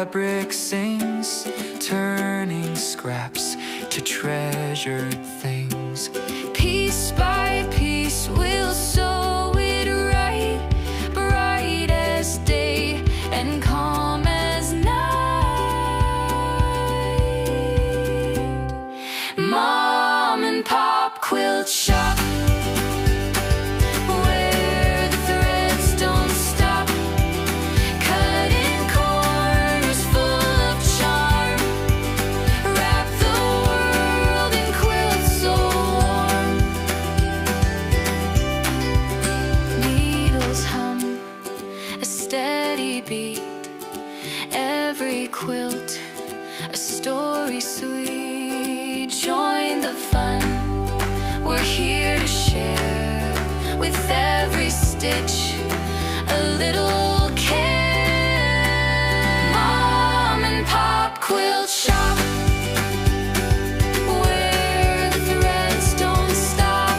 fabric sings, turning scraps to treasured things. Piece by piece we'll sew it right, bright as day and calm as night. Mom and Pop Quilt Shop, where the threads don't stop, cutting corners full of charm, wrap the world in quilts so warm. Needles hum a steady beat, every quilt a story sweet. Join the fun, we're here to share, with every stitch a little care. Mom and Pop Quilt Shop, where the threads don't stop,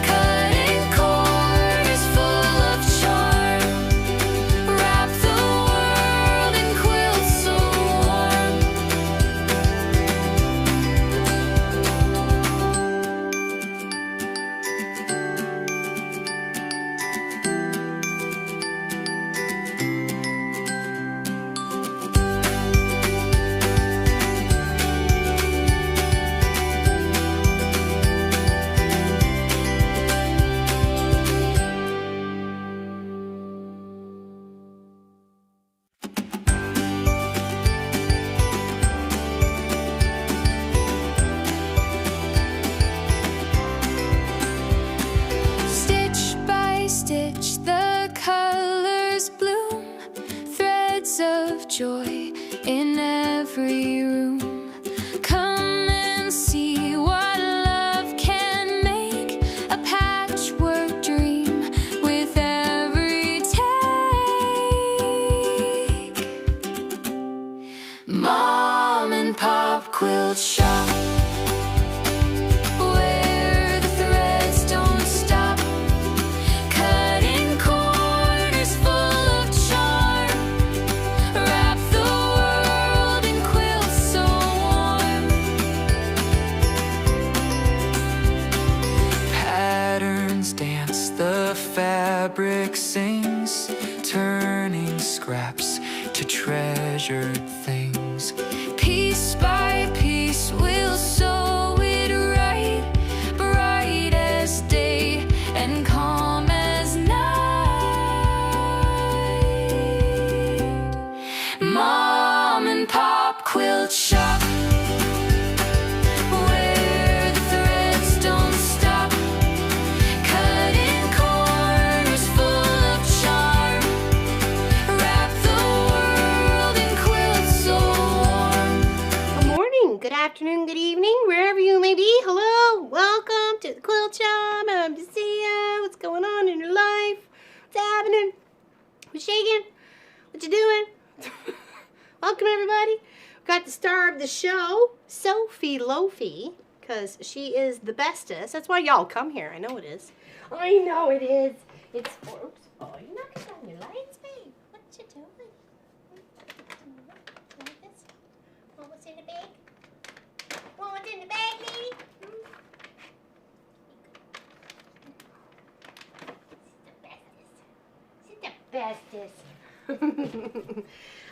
cutting corners full of charm, wrap the world in quilts so warm. Stitch by stitch the colors bloom, threads of joy in every room. Come and see what love can make, a patchwork dream with every take. Mom and Pop Quilt Shop, where the threads don't stop, cutting corners full of charm, wrap the world in quilts so warm. Patterns dance, the fabric sings, turning scraps to treasured things. Piece by piece we'll sew it right, bright as day and calm as night. Mom and Pop Quilt Shop, where the threads don't stop, cutting corners full of charm, wrap the world in quilts so warm. Good morning, good afternoon, good evening, wherever you may be. Hello, welcome to the Quilt Shop. I'm to see ya. What's going on in your life? What's happening? What's shaking? What you doing? Welcome, everybody. We've got the star of the show, Sophie Lofi, because she is the bestest. That's why y'all come here. I know it is. I know it is. It's for, oops. Oh, you're knocking down your lights, babe. What you doing? Like this? Oh, what's in the bag? Oh, what's in the bag, baby? She's the bestest.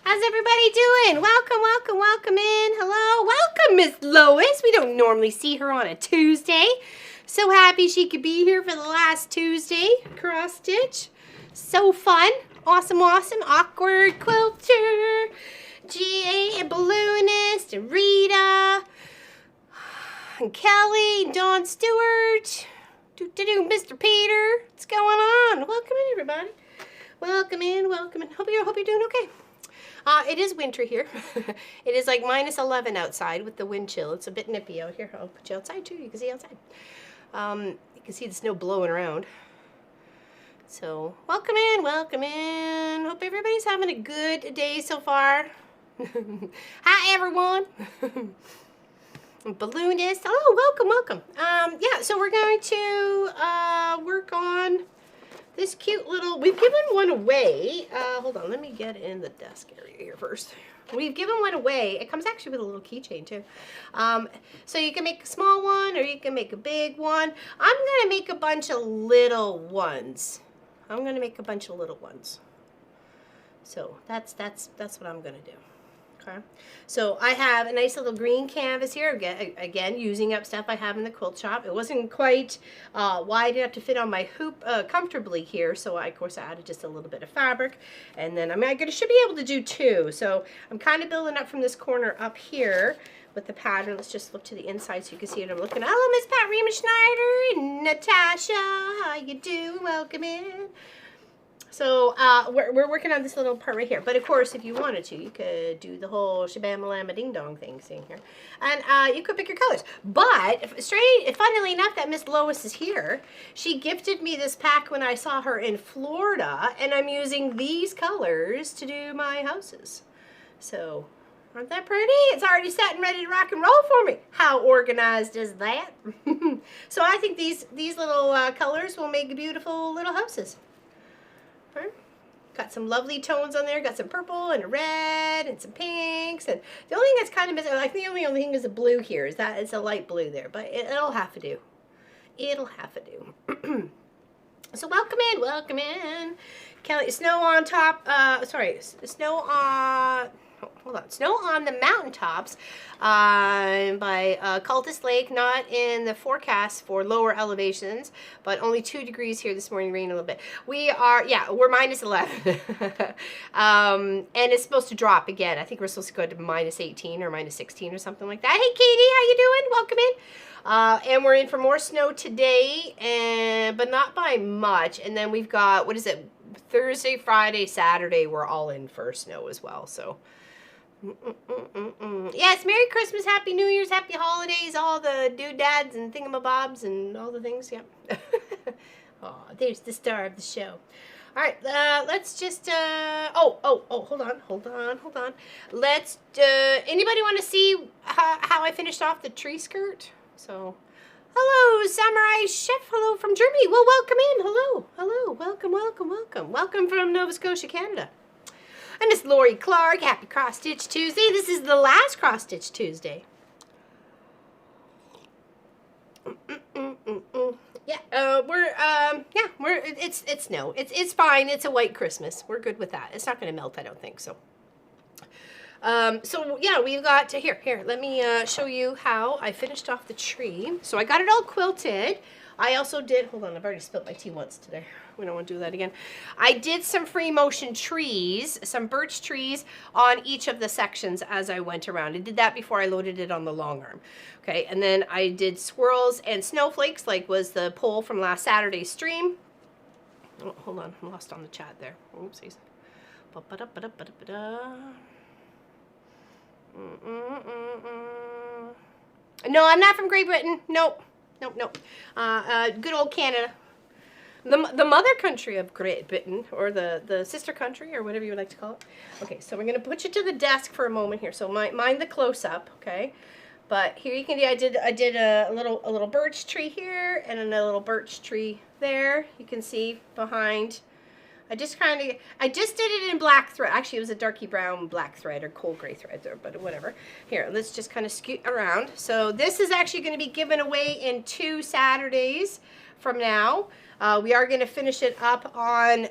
How's everybody doing? Welcome, welcome, welcome in. Hello. Welcome, Miss Lois. We don't normally see her on a Tuesday. So happy she could be here for the last Tuesday. Cross stitch. So fun. Awesome, awesome. Awkward quilter. G.A. and balloonist. And Rita. And Kelly. Dawn Stewart. Mr. Peter. What's going on? Welcome in, everybody. Welcome in, welcome in. Hope you're doing okay. It is winter here. It is like -11 outside with the wind chill. It's a bit nippy out here. I'll put you outside too. You can see outside. You can see the snow blowing around. So welcome in, welcome in. Hope everybody's having a good day so far. Hi everyone. Balloonist. Oh, welcome, welcome. Yeah, so we're going to work on this cute little, we've given one away. Hold on, let me get in the desk area here first. We've given one away. It comes actually with a little keychain too. So you can make a small one or you can make a big one. I'm gonna make a bunch of little ones. I'm gonna make a bunch of little ones. So that's what I'm gonna do. Okay. So I have a nice little green canvas here, again using up stuff I have in the quilt shop. It wasn't quite wide enough to fit on my hoop comfortably here, so I, of course, I added just a little bit of fabric. And then I should be able to do two. So I'm kind of building up from this corner up here with the pattern. Let's just look to the inside so you can see what I'm looking at. Hello, Miss Pat Riemann Schneider and Natasha. How you doing? Welcome in. So we're working on this little part right here. But of course, if you wanted to, you could do the whole shabam ding dong thing, seeing here. And you could pick your colors. But funnily enough, that Miss Lois is here. She gifted me this pack when I saw her in Florida. And I'm using these colors to do my houses. So aren't that pretty? It's already set and ready to rock and roll for me. How organized is that? So I think these little colors will make beautiful little houses. Got some lovely tones on there. Got some purple and a red and some pinks. And the only thing that's kind of missing, I think the only thing is the blue here. Is that it's a light blue there, but it'll have to do. It'll have to do. So welcome in, welcome in. Kelly, snow on top. Snow on. Hold on. Snow on the mountaintops by Cultus Lake, not in the forecast for lower elevations, but only 2 degrees here this morning, rain a little bit. We're minus 11. And it's supposed to drop again. I think we're supposed to go to minus 18 or minus 16 or something like that. Hey, Katie, how you doing? Welcome in. And we're in for more snow today, but not by much. And then we've got, what is it, Thursday, Friday, Saturday, we're all in for snow as well, so. Yes, Merry Christmas, Happy New Year's, Happy Holidays, all the doodads and thingamabobs and all the things, yep. Oh, there's the star of the show. All right, let's just, hold on. Let's, anybody want to see how I finished off the tree skirt? So, hello, Samurai Chef, hello from Germany. Well, welcome in, hello, welcome from Nova Scotia, Canada. I'm Miss Lori Clark. Happy Cross Stitch Tuesday. This is the last Cross Stitch Tuesday. It's snow. It's fine. It's a white Christmas. We're good with that. It's not going to melt, I don't think so. So yeah, we've got to here. Let me show you how I finished off the tree. So I got it all quilted. I also did, hold on, I've already spilled my tea once today. We don't want to do that again. I did some free motion trees, some birch trees on each of the sections as I went around. I did that before I loaded it on the long arm. Okay, and then I did swirls and snowflakes, like was the poll from last Saturday's stream. Oh, hold on, I'm lost on the chat there. Oopsies. No, I'm not from Great Britain. Nope. Good old Canada. The mother country of Great Britain, or the sister country, or whatever you would like to call it. Okay, so we're going to put you to the desk for a moment here. So mind the close-up, okay? But here you can see I did a little birch tree here, and then a little birch tree there. You can see behind. I just did it in black thread. Actually, it was a darky brown black thread or cold gray thread there, but whatever. Here, let's just kind of scoot around. So this is actually going to be given away in 2 Saturdays from now. We are going to finish it up on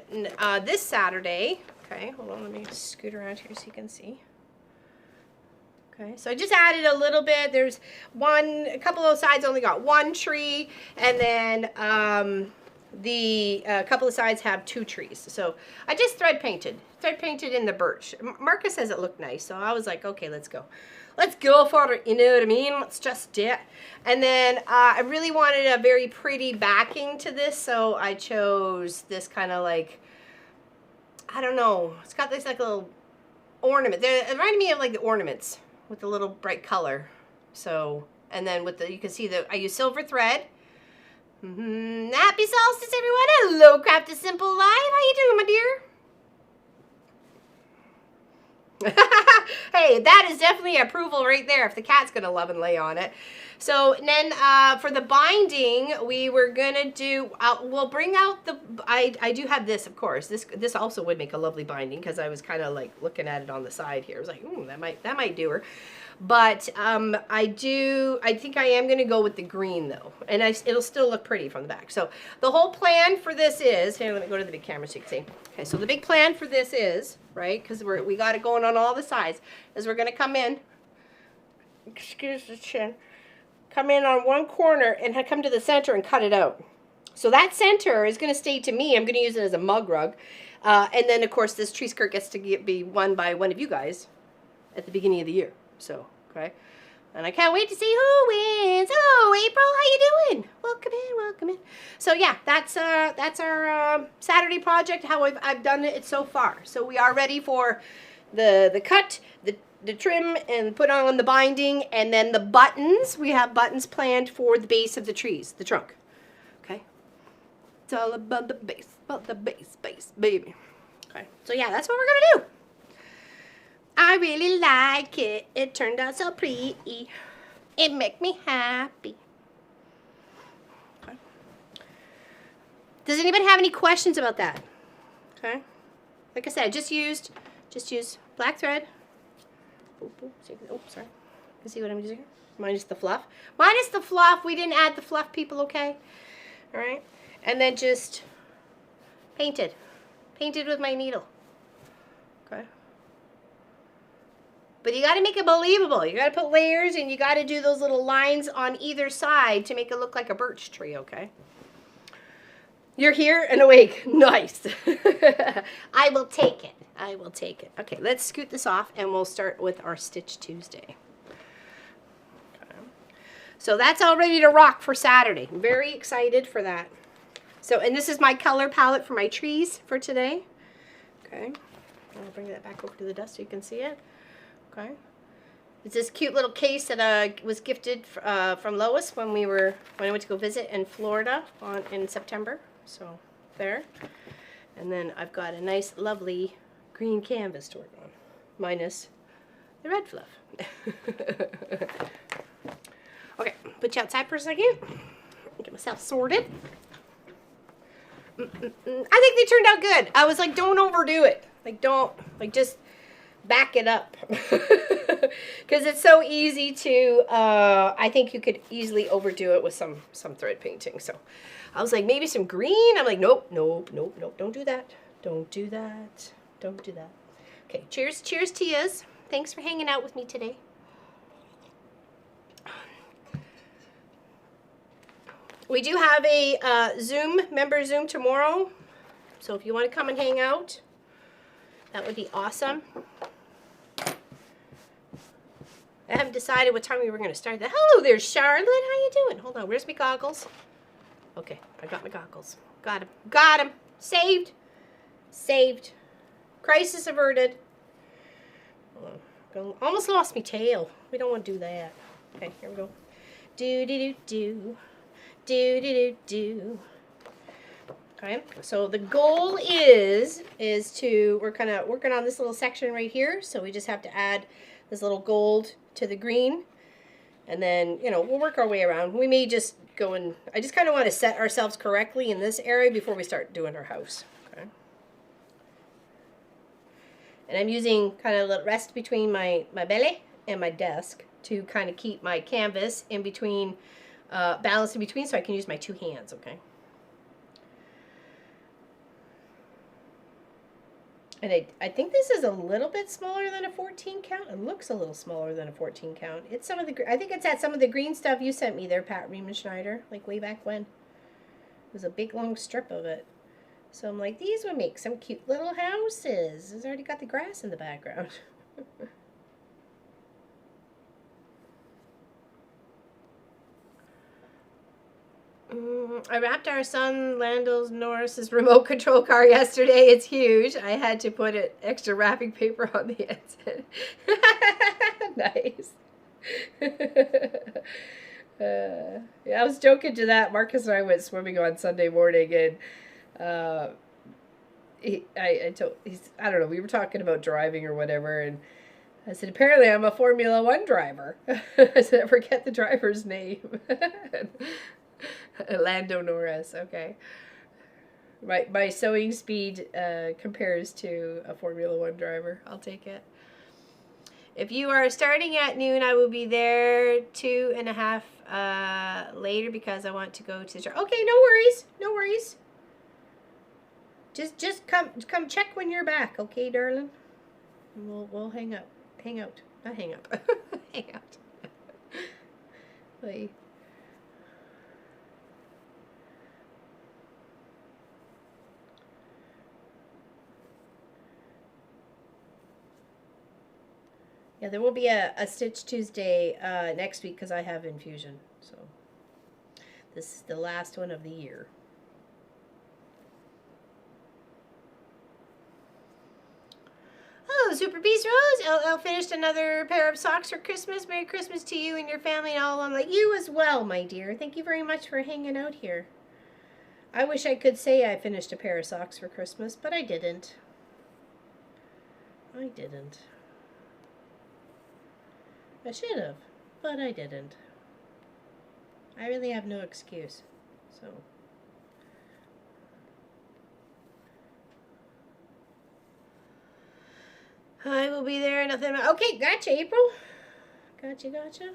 this Saturday. Okay, hold on, let me scoot around here so you can see. Okay, so I just added a little bit. There's a couple of those sides only got 1 tree, and then a couple of sides have 2 trees. So I just thread painted in the birch. Marcus says it looked nice, so I was like, okay, let's go for it, you know what I mean? Let's just do it. And then I really wanted a very pretty backing to this, so I chose this kind of like, I don't know, it's got this like little ornament. It reminded me of like the ornaments with the little bright color. So, and then with you can see that I use silver thread. Happy solstice, everyone. Hello, Craft a Simple Life. How you doing, my dear? Hey, that is definitely approval right there if the cat's going to love and lay on it. So then for the binding, we were gonna do. We'll bring out the. I do have this, of course. This also would make a lovely binding because I was kind of like looking at it on the side here. I was like, ooh, that might do her. But I think I am gonna go with the green though, and it'll still look pretty from the back. So the whole plan for this is. Here, let me go to the big camera so you can see. Okay, so the big plan for this is right because we got it going on all the sides. Is we're gonna come in. Excuse the chin. Come in on one corner and come to the center and cut it out. So that center is going to stay to me. I'm going to use it as a mug rug. And then, of course, this tree skirt gets to be won by one of you guys at the beginning of the year. So, okay. And I can't wait to see who wins. Oh, April, how you doing? Welcome in, welcome in. So, yeah, that's our Saturday project, how I've done it so far. So we are ready for the cut, the trim, and put on the binding, and then the buttons. We have buttons planned for the base of the trees, the trunk. Okay, it's all about the base, baby. Okay, so yeah, that's what we're gonna do. I really like it. It turned out so pretty. It make me happy. Okay. Does anybody have any questions about that? Okay, like I said, just use black thread. Oh, sorry. You see what I'm using here? Minus the fluff. Minus the fluff. We didn't add the fluff, people, okay? All right. And then just painted. Painted with my needle. Okay. But you got to make it believable. You got to put layers and you got to do those little lines on either side to make it look like a birch tree, okay? You're here and awake. Nice. I will take it. I will take it. Okay, let's scoot this off and we'll start with our Stitch Tuesday. Okay. So that's all ready to rock for Saturday. I'm very excited for that. So, and this is my color palette for my trees for today. Okay. I'll bring that back over to the dust so you can see it. Okay. It's this cute little case that was gifted from Lois when I went to go visit in Florida in September. So there. And then I've got a nice, lovely green canvas to work on, minus the red fluff. Okay, put you outside for a second. Get myself sorted. I think they turned out good. I was like, don't overdo it. Just back it up. Because it's so easy to, I think you could easily overdo it with some thread painting. So I was like, maybe some green. I'm like, nope, don't do that. Don't do that. Don't do that. Okay, cheers to yous. Thanks for hanging out with me today. We do have a member Zoom tomorrow. So if you want to come and hang out, that would be awesome. I haven't decided what time we were going to start that. Hello there, Charlotte. How you doing? Hold on. Where's my goggles? Okay, I got my goggles. Got him. Got him. Saved. Saved. Crisis averted. Almost lost my tail. We don't want to do that. Okay, here we go. Do. Okay, so the goal is we're kind of working on this little section right here. So we just have to add this little gold to the green. And then, we'll work our way around. We may just go and, I just kind of want to set ourselves correctly in this area before we start doing our house. Okay. And I'm using kind of a rest between my belly and my desk to kind of keep my canvas in between, balanced in between so I can use my two hands, okay? And I think this is a little bit smaller than a 14 count. It looks a little smaller than a 14 count. It's some of the, I think it's at some of the green stuff you sent me there, Pat Riemenschneider, like way back when. It was a big long strip of it. So I'm like, these would make some cute little houses. It's already got the grass in the background. I wrapped our son Landell Norris's remote control car yesterday. It's huge. I had to put extra wrapping paper on the end. Nice. Yeah, I was joking to that. Marcus and I went swimming on Sunday morning, and I don't know. We were talking about driving or whatever, and I said, apparently I'm a Formula One driver. I said, I forget the driver's name. Lando Norris, okay. My sewing speed compares to a Formula One driver. I'll take it. If you are starting at noon, I will be there 2.5 later because I want to go to the store. Okay, no worries. No worries. Just come check when you're back, okay, darling? We'll hang up. Hang out. Not hang up. Hang out. Like, yeah, there will be a Stitch Tuesday next week because I have infusion. So this is the last one of the year. Oh, Super Beast Rose! Elle finished another pair of socks for Christmas. Merry Christmas to you and your family and all of them. Like you as well, my dear. Thank you very much for hanging out here. I wish I could say I finished a pair of socks for Christmas, but I didn't. I didn't. I should have, but I didn't. I really have no excuse, so. I will be there, nothing. Okay, gotcha, April. Gotcha.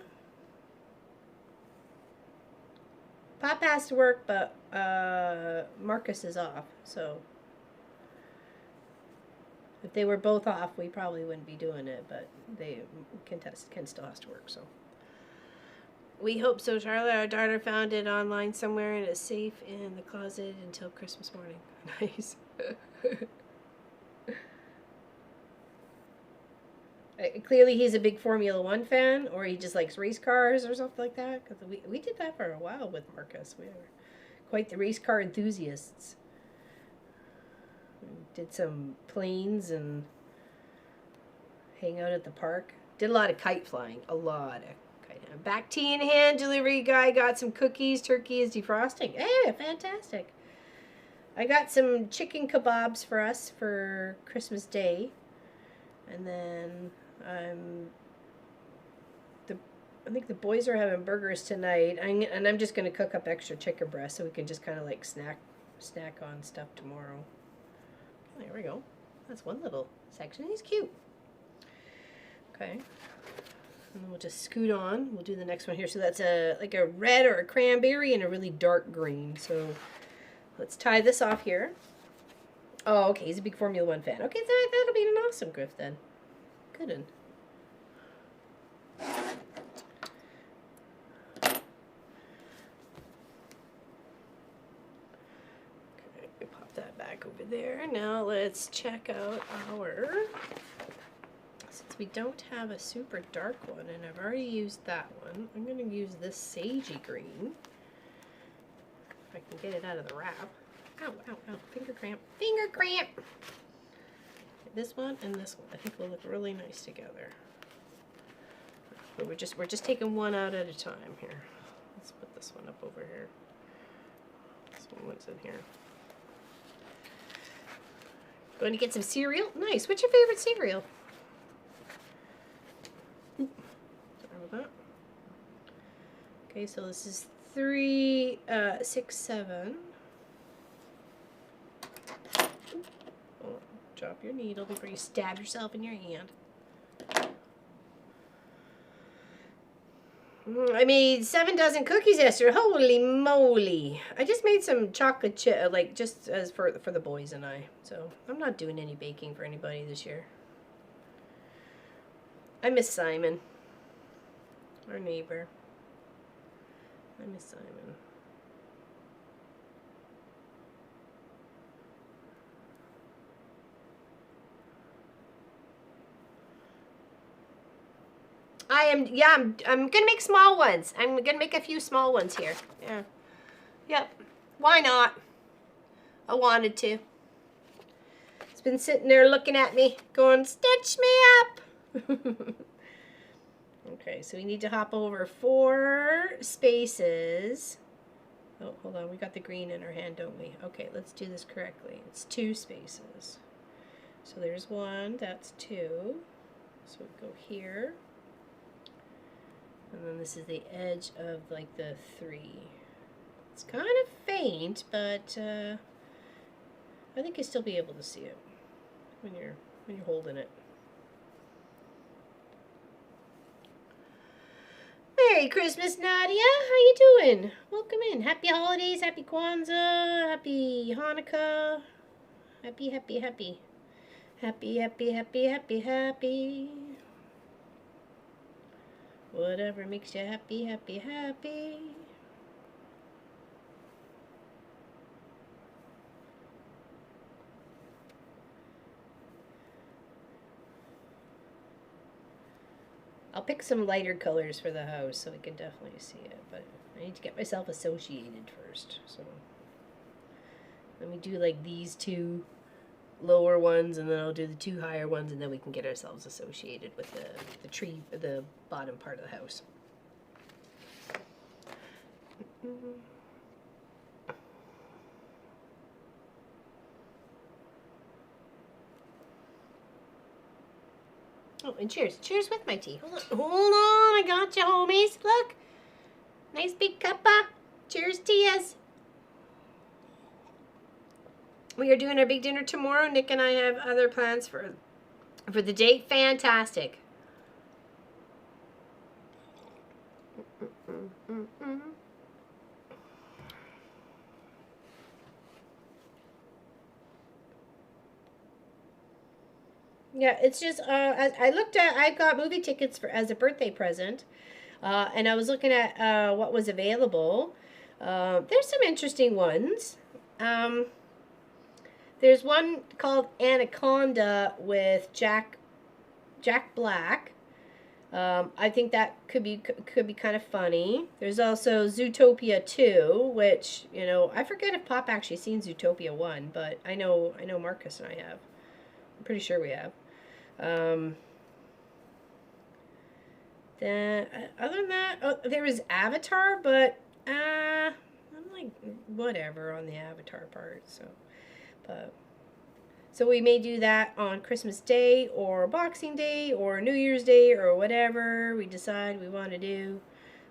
Pop has to work, but Marcus is off, so. If they were both off, we probably wouldn't be doing it, but Ken still has to work, so. We hope so, Charlotte. Our daughter found it online somewhere and it's safe in the closet until Christmas morning. Nice. Clearly he's a big Formula One fan, or he just likes race cars or something like that. Because we did that for a while with Marcus. We were quite the race car enthusiasts. We did some planes and hang out at the park. Did a lot of kite flying. A lot of kite. Back tea in hand. Delivery guy got some cookies. Turkey is defrosting. Hey, fantastic. I got some chicken kebabs for us for Christmas Day. And then I think the boys are having burgers tonight, and I'm just gonna cook up extra chicken breast so we can just kind of like snack on stuff tomorrow. There we go. That's one little section. He's cute. Okay, and then we'll just scoot on. We'll do the next one here. So that's like a red or a cranberry and a really dark green. So let's tie this off here. Oh, okay. He's a big Formula One fan. Okay, so that'll be an awesome gift then. Good one. Okay, pop that back over there. Now let's check out our, since we don't have a super dark one, and I've already used that one, I'm going to use this sagey green. If I can get it out of the wrap. Ow, ow, ow, finger cramp. Finger cramp! This one and this one, I think will look really nice together. But we're just taking one out at a time here. Let's put this one up over here. This one's in here. Going to get some cereal? Nice. What's your favorite cereal? Sorry about that. Okay, so this is 3, 6, 7. Drop your needle before you stab yourself in your hand. I made 7 dozen cookies yesterday. Holy moly! I just made some chocolate chip, like just as for the boys and I. So I'm not doing any baking for anybody this year. I miss Simon, our neighbor. I miss Simon. I'm gonna make small ones. I'm gonna make a few small ones here. Yeah. Yep. Why not? I wanted to. It's been sitting there looking at me, going, stitch me up. Okay, so we need to hop over 4 spaces. Oh, hold on, we got the green in our hand, don't we? Okay, let's do this correctly. It's 2 spaces. So there's 1, that's 2. So we go here. And then this is the edge of like the 3. It's kind of faint, but I think you'll still be able to see it when you're holding it. Merry Christmas, Nadia. How you doing? Welcome in. Happy holidays. Happy Kwanzaa. Happy Hanukkah. Happy, happy, happy. Happy, happy, happy, happy, happy. Whatever makes you happy, happy, happy. I'll pick some lighter colors for the house so we can definitely see it, but I need to get myself associated first. So let me do like these 2 lower ones, and then I'll do the 2 higher ones, and then we can get ourselves associated with the tree, the bottom part of the house. Oh, and cheers. Cheers with my tea. Hold on. Hold on. I got you, homies. Look. Nice big cuppa. Cheers to yous. We are doing our big dinner tomorrow. Nick and I have other plans for the date. Fantastic. Yeah, it's just, I looked at, I got movie tickets as a birthday present, and I was looking at what was available. There's some interesting ones. There's one called Anaconda with Jack Black. I think that could be kind of funny. There's also Zootopia 2, which, you know, I forget if Pop actually seen Zootopia 1, but I know Marcus and I have. I'm pretty sure we have. Then other than that, oh, there was Avatar, but I'm like whatever on the Avatar part. So we may do that on Christmas Day or Boxing Day or New Year's Day or whatever we decide we want to do.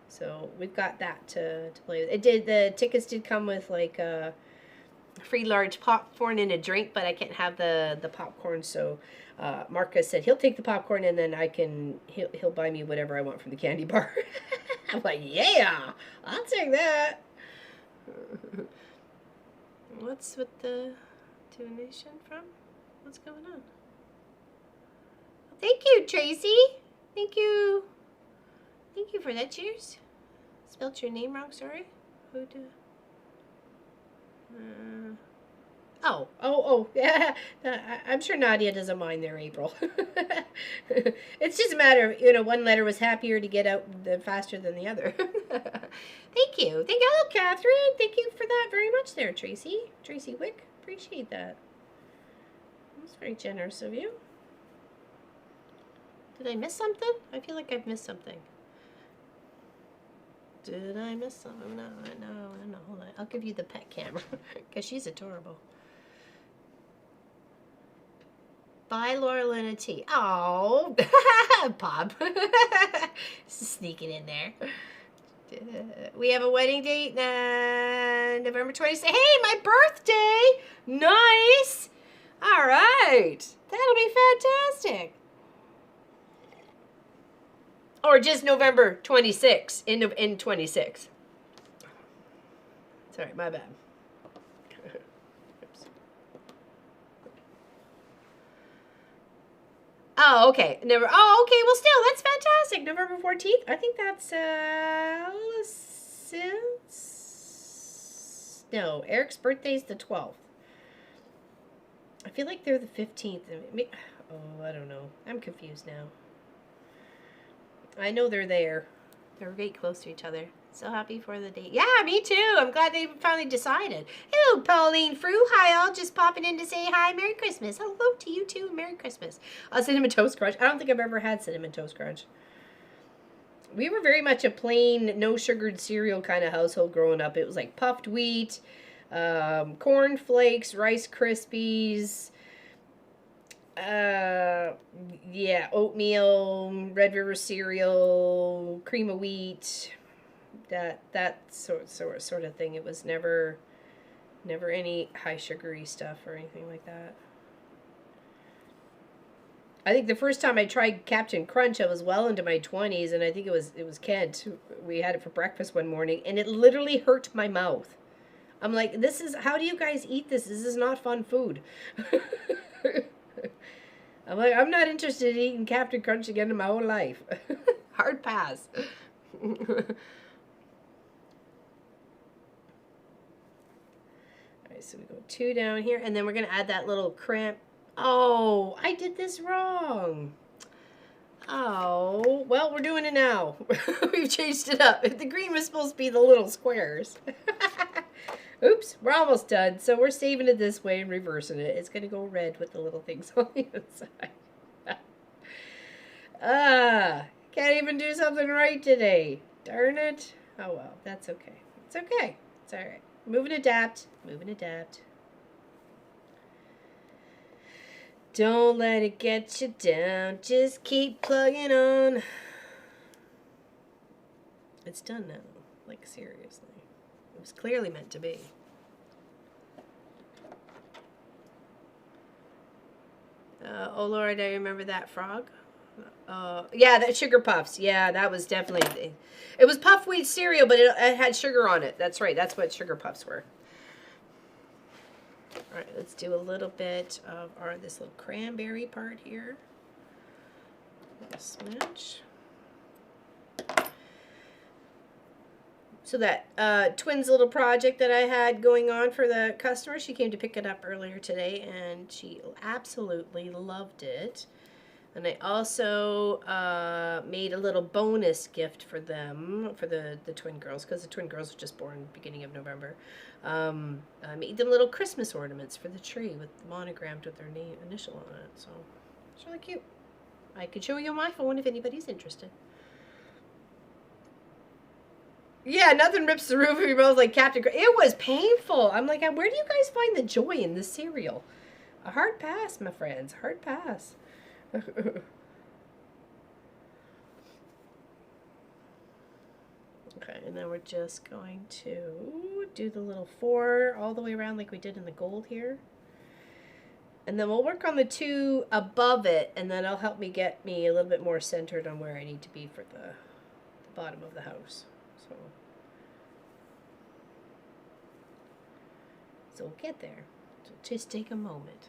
So we've got that to play with. The tickets did come with like a free large popcorn and a drink, but I can't have the popcorn, so Marcus said he'll take the popcorn, and then he'll buy me whatever I want from the candy bar. I'm like, yeah, I'll take that. What's with the donation from? What's going on? Thank you, Tracy. Thank you for that. Cheers. Spelled your name wrong. Sorry. Who did? Oh, yeah. I'm sure Nadia doesn't mind there, April. It's just a matter of, you know, one letter was happier to get out faster than the other. Thank you. Hello, Catherine. Thank you for that very much there, Tracy. Tracy Wick. Appreciate that. That's very generous of you. Did I miss something? I feel like I've missed something. Did I miss something? No. Hold on. I'll give you the pet camera because she's adorable. Bye, Laura Lena T. Oh, Bob. Sneaking in there. We have a wedding date, November 26th. Hey, my birthday! Nice! All right. That'll be fantastic. Or just November 26th, in 26. Sorry, my bad. Oops. Oh, okay. Oh, okay. Well, still, that's fantastic. November 14th. I think that's no, Eric's birthday's the 12th. I feel like they're the 15th. Oh, I don't know. I'm confused now. I know they're there. They're very close to each other. So happy for the date. Yeah, me too. I'm glad they finally decided. Hello, Pauline Frew. Hi, all. Just popping in to say hi. Merry Christmas. Hello to you too. Merry Christmas. Cinnamon Toast Crunch. I don't think I've ever had Cinnamon Toast Crunch. We were very much a plain, no sugared cereal kind of household growing up. It was like puffed wheat, corn flakes, Rice Krispies, Yeah, oatmeal, Red River cereal, cream of wheat, that sort of thing. It was never any high sugary stuff or anything like that. I think the first time I tried Captain Crunch, I was well into my 20s, and I think it was Kent. We had it for breakfast one morning, and it literally hurt my mouth. I'm like, this is, how do you guys eat this? This is not fun food. I'm like, I'm not interested in eating Captain Crunch again in my whole life. Hard pass. Alright, so we go 2 down here, and then we're going to add that little cramp. Oh, I did this wrong. Oh, well, we're doing it now. We've changed it up. The green was supposed to be the little squares. Oops, we're almost done. So we're saving it this way and reversing it. It's going to go red with the little things on the inside. Can't even do something right today. Darn it. Oh, well, that's okay. It's okay. It's all right. Move and adapt. Move and adapt. Don't let it get you down. Just keep plugging on. It's done now. Like, seriously. It was clearly meant to be. Oh, Lord, I remember that frog. Yeah, that Sugar Puffs. Yeah, that was definitely... It was puff wheat cereal, but it had sugar on it. That's right. That's what Sugar Puffs were. All right, let's do a little bit of this little cranberry part here. A smidge. So that twins little project that I had going on for the customer, she came to pick it up earlier today, and she absolutely loved it. And I also made a little bonus gift for them, for the twin girls, because the twin girls were just born beginning of November. I made them little Christmas ornaments for the tree with monogrammed with their name, initial on it. So it's really cute. I could show you on my phone if anybody's interested. Yeah, nothing rips the roof of your mouth like Captain Crunch. It was painful. I'm like, where do you guys find the joy in this cereal? A hard pass, my friends. Hard pass. Okay, and then we're just going to do the little 4 all the way around like we did in the gold here. And then we'll work on the 2 above it, and then it'll help me get me a little bit more centered on where I need to be for the bottom of the house. So we'll get there. So just take a moment.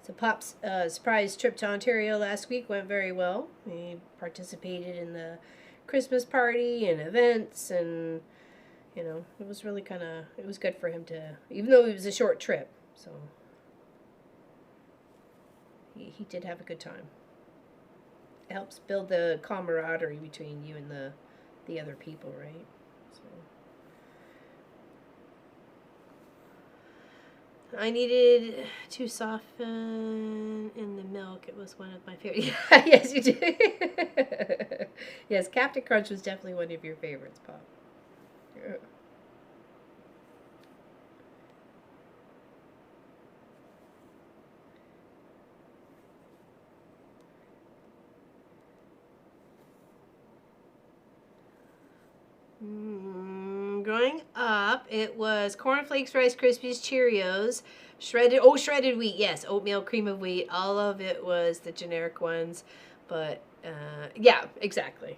So Pop's surprise trip to Ontario last week went very well. He participated in the Christmas party and events, and you know, it was really it was good for him to, even though it was a short trip, so he did have a good time. It helps build the camaraderie between you and the other people, right? So I needed to soften in the milk. It was one of my favorite. Yeah, yes, you did. Yes, Captain Crunch was definitely one of your favorites, Pop. Yeah. Growing up, it was Corn Flakes, Rice Krispies, Cheerios, shredded wheat, yes, oatmeal, cream of wheat, all of it was the generic ones, but, yeah, exactly.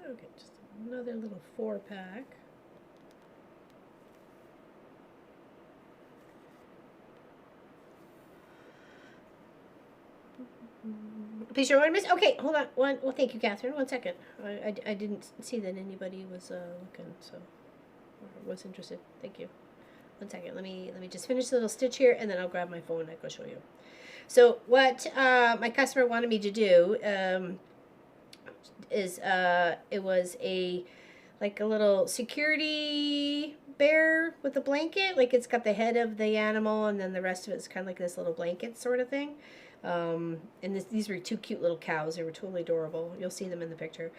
Okay, just another little 4-pack. Please show what I missed. Okay, hold on. Well, thank you, Catherine. 1 second. I didn't see that anybody was looking, so. was interested. Thank you. One second. Let me just finish the little stitch here, and then I'll grab my phone and I go show you. So what my customer wanted me to do is it was like a little security bear with a blanket. Like it's got the head of the animal, and then the rest of it's kind of like this little blanket sort of thing. And these were 2 cute little cows. They were totally adorable. You'll see them in the picture.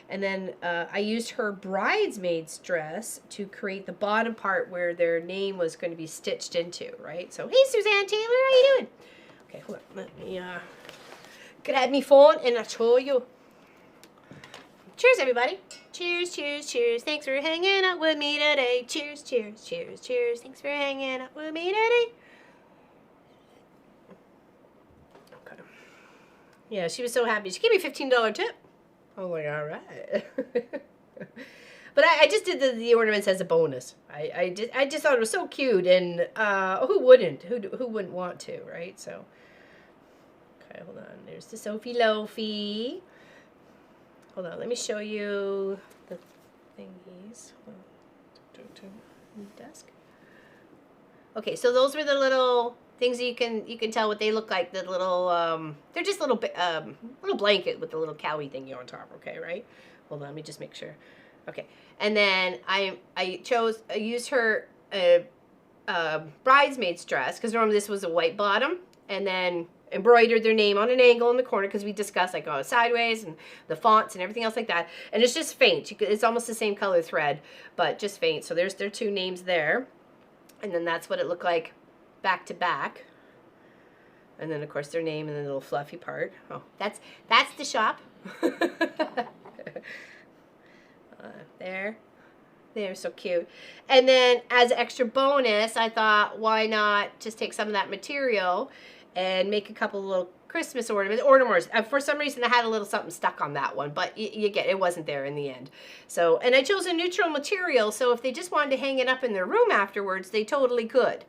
And then I used her bridesmaid's dress to create the bottom part where their name was going to be stitched into, right? So, hey, Suzanne Taylor, how you doing? Okay, hold on. Let me grab me phone and I'll show you. Cheers, everybody. Cheers, cheers, cheers. Thanks for hanging out with me today. Cheers, cheers, cheers, cheers. Thanks for hanging out with me today. Okay. Yeah, she was so happy. She gave me a $15 tip. I was like, all right. But I just did the ornaments as a bonus. I just thought it was so cute, and who wouldn't? Who wouldn't want to, right? So, okay, hold on. There's the Sophie Loafy. Hold on, let me show you the thingies. Desk. Okay, so those were the little things that you can tell what they look like. The little they're just little blanket with the little cowy thingy on top. Okay, right? Hold on, let me just make sure. Okay, and then I used her bridesmaid's dress, because normally this was a white bottom, and then embroidered their name on an angle in the corner, because we discussed like sideways and the fonts and everything else like that. And it's just faint. It's almost the same color thread, but just faint. So there's their 2 names there, and then that's what it looked like back to back. And then of course their name and the little fluffy part. Oh, that's the shop. There. They're so cute. And then as an extra bonus, I thought, why not just take some of that material and make a couple of little Christmas ornaments. For some reason, I had a little something stuck on that one, but you get it wasn't there in the end. So, and I chose a neutral material, so if they just wanted to hang it up in their room afterwards, they totally could.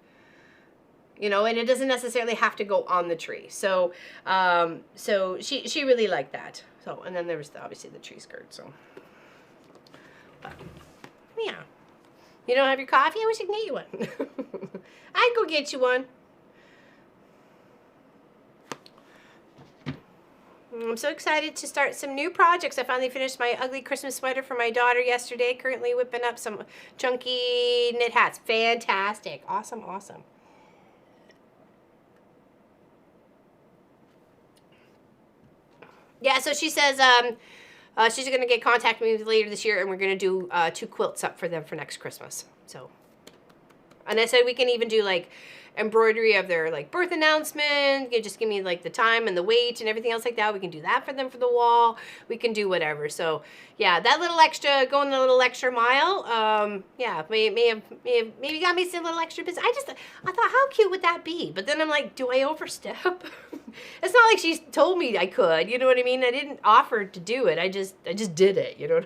You know, and it doesn't necessarily have to go on the tree. So, so she really liked that. So, and then there was obviously the tree skirt. So, but, yeah. You don't have your coffee? I wish I could get you one. I'd go get you one. I'm so excited to start some new projects. I finally finished my ugly Christmas sweater for my daughter yesterday. Currently whipping up some chunky knit hats. Fantastic. Awesome, awesome. Yeah, so she says she's going to get contact with me later this year, and we're going to do 2 quilts up for them for next Christmas. So, and I said we can even do like embroidery of their like birth announcement. You just give me like the time and the weight and everything else like that. We can do that for them for the wall. We can do whatever. So yeah, that little extra, going the little extra mile. Yeah, maybe got me some little extra business. I thought, how cute would that be? But then I'm like, do I overstep? It's not like she told me I could. You know what I mean? I didn't offer to do it. I just did it. You know.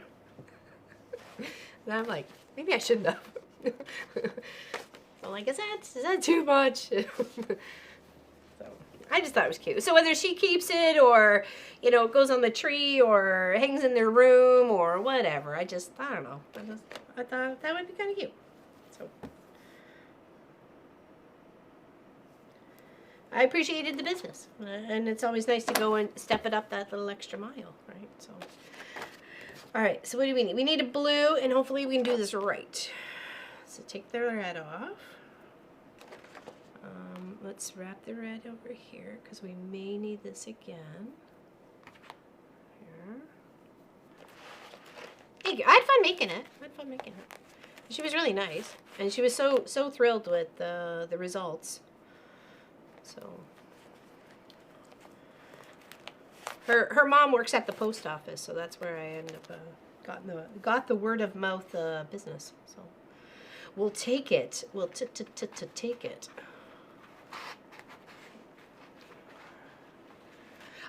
And I'm like, maybe I shouldn't have. I'm like, is that too much? So I just thought it was cute. So whether she keeps it or, you know, it goes on the tree or hangs in their room or whatever, I don't know. I thought that would be kind of cute. So I appreciated the business. And it's always nice to go and step it up that little extra mile, right? So, all right, so what do we need? We need a blue, and hopefully we can do this right. So take the red off. Let's wrap the red over here because we may need this again. Here. Thank you. I had fun making it. She was really nice, and she was so thrilled with the results. So her mom works at the post office, so that's where I ended up got the word of mouth business. So. We'll take it. We'll take it.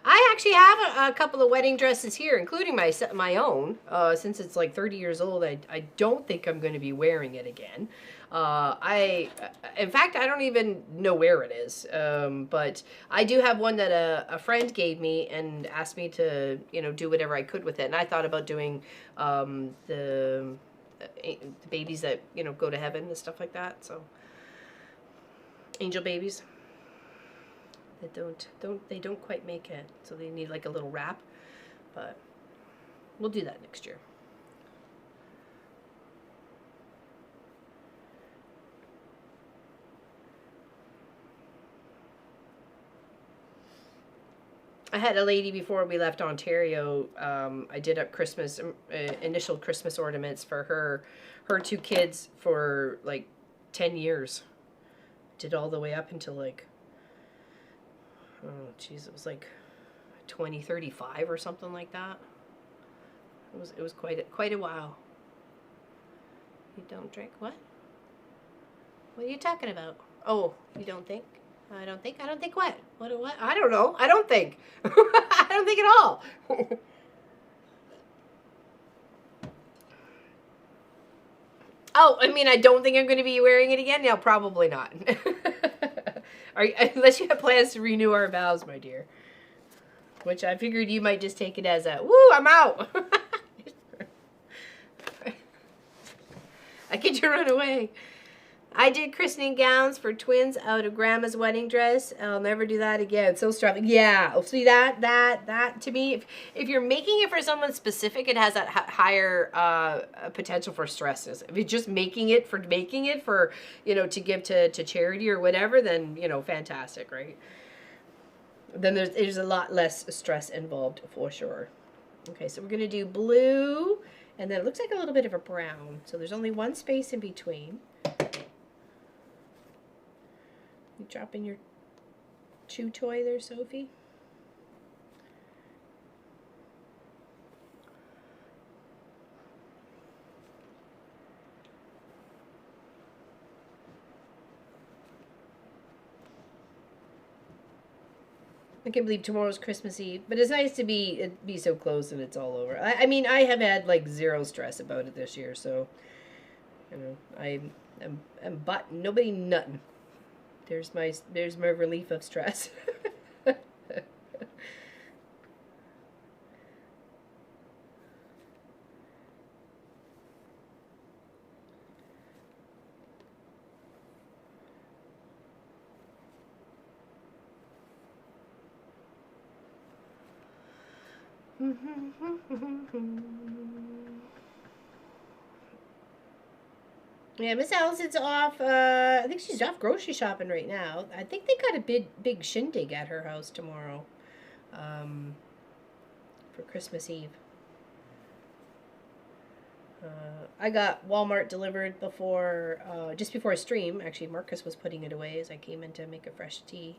I actually have a couple of wedding dresses here, including my own. Since it's like 30 years old, I don't think I'm going to be wearing it again. In fact, I don't even know where it is. But I do have one that a friend gave me and asked me to, you know, do whatever I could with it. And I thought about doing the the babies that, you know, go to heaven and stuff like that. So angel babies that don't quite make it, so they need like a little wrap. But we'll do that next year. I had a lady before we left Ontario. I did up Christmas initial Christmas ornaments for her two kids for like 10 years. Did all the way up until like, oh geez, it was like 2035 or something like that. It was quite a while. You don't drink what? What are you talking about? Oh, you don't think? I don't think what? What? I don't know. I don't think. I don't think at all. Oh, I mean, I don't think I'm going to be wearing it again. No, probably not. Unless you have plans to renew our vows, my dear. Which I figured you might just take it as a, woo, I'm out. I get to run away. I did christening gowns for twins out of grandma's wedding dress. I'll never do that again. So strong. Yeah. See that to me, if you're making it for someone specific, it has that higher potential for stresses. If you're just making it for, you know, to give to charity or whatever, then, you know, fantastic, right? Then there's a lot less stress involved for sure. Okay, so we're gonna do blue, and then it looks like a little bit of a brown. So there's only one space in between. You dropping your chew toy there, Sophie? I can't believe tomorrow's Christmas Eve, but it's nice to be so close and it's all over. I mean, I have had like zero stress about it this year, so you know, I'm button, nobody nuttin'. There's my relief of stress. Yeah, Miss Allison's off. I think she's off grocery shopping right now. I think they got a big shindig at her house tomorrow, for Christmas Eve. I got Walmart delivered before, just before I stream. Actually, Marcus was putting it away as I came in to make a fresh tea.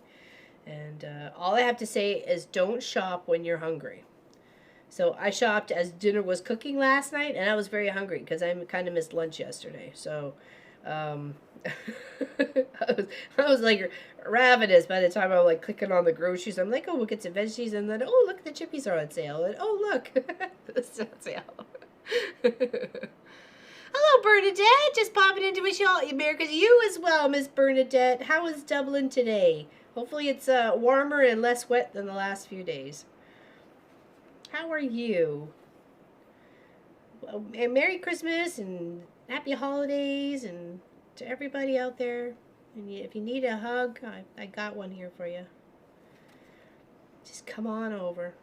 And all I have to say is don't shop when you're hungry. So I shopped as dinner was cooking last night, and I was very hungry because I kind of missed lunch yesterday. So I was like ravenous by the time I was like clicking on the groceries. I'm like, oh, we'll get some veggies, and then, oh, look, the chippies are on sale. And oh, look, it's on sale. Hello, Bernadette. Just popping in to wish you all America's you as well, Miss Bernadette. How is Dublin today? Hopefully it's warmer and less wet than the last few days. How are you? Well, and Merry Christmas and Happy Holidays and to everybody out there. And if you need a hug, I got one here for you. Just come on over.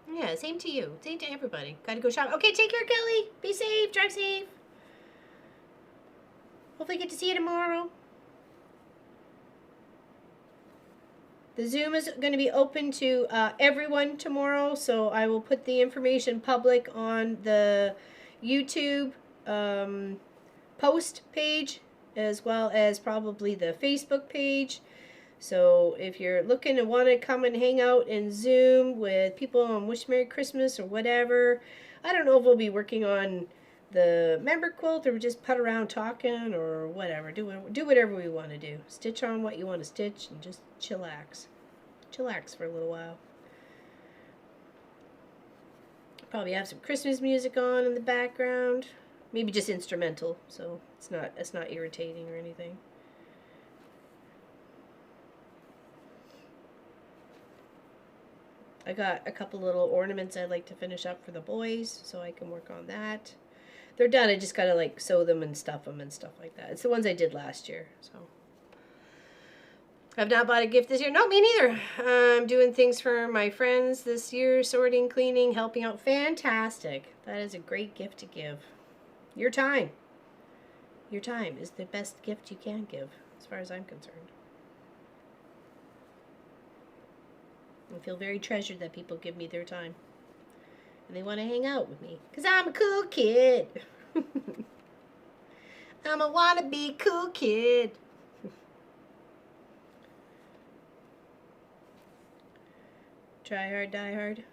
Yeah, same to you. Same to everybody. Gotta go shop. Okay, take care, Kelly. Be safe. Drive safe. Hopefully get to see you tomorrow. The Zoom is going to be open to everyone tomorrow, so I will put the information public on the YouTube post page as well as probably the Facebook page. So if you're looking to want to come and hang out in Zoom with people on Wish Merry Christmas or whatever, I don't know if we'll be working on the member quilt or just put around talking or whatever. Do whatever we want to do. Stitch on what you want to stitch and just chillax. Chillax for a little while. Probably have some Christmas music on in the background. Maybe just instrumental, so it's not irritating or anything. I got a couple little ornaments I'd like to finish up for the boys, so I can work on that. They're done. I just gotta like sew them and stuff like that. It's the ones I did last year. So I've not bought a gift this year. No, me neither. I'm doing things for my friends this year, sorting, cleaning, helping out. Fantastic. That is a great gift to give. Your time. Your time is the best gift you can give, as far as I'm concerned. I feel very treasured that people give me their time. And they want to hang out with me. Because I'm a cool kid. I'm a wannabe cool kid. Try hard, die hard.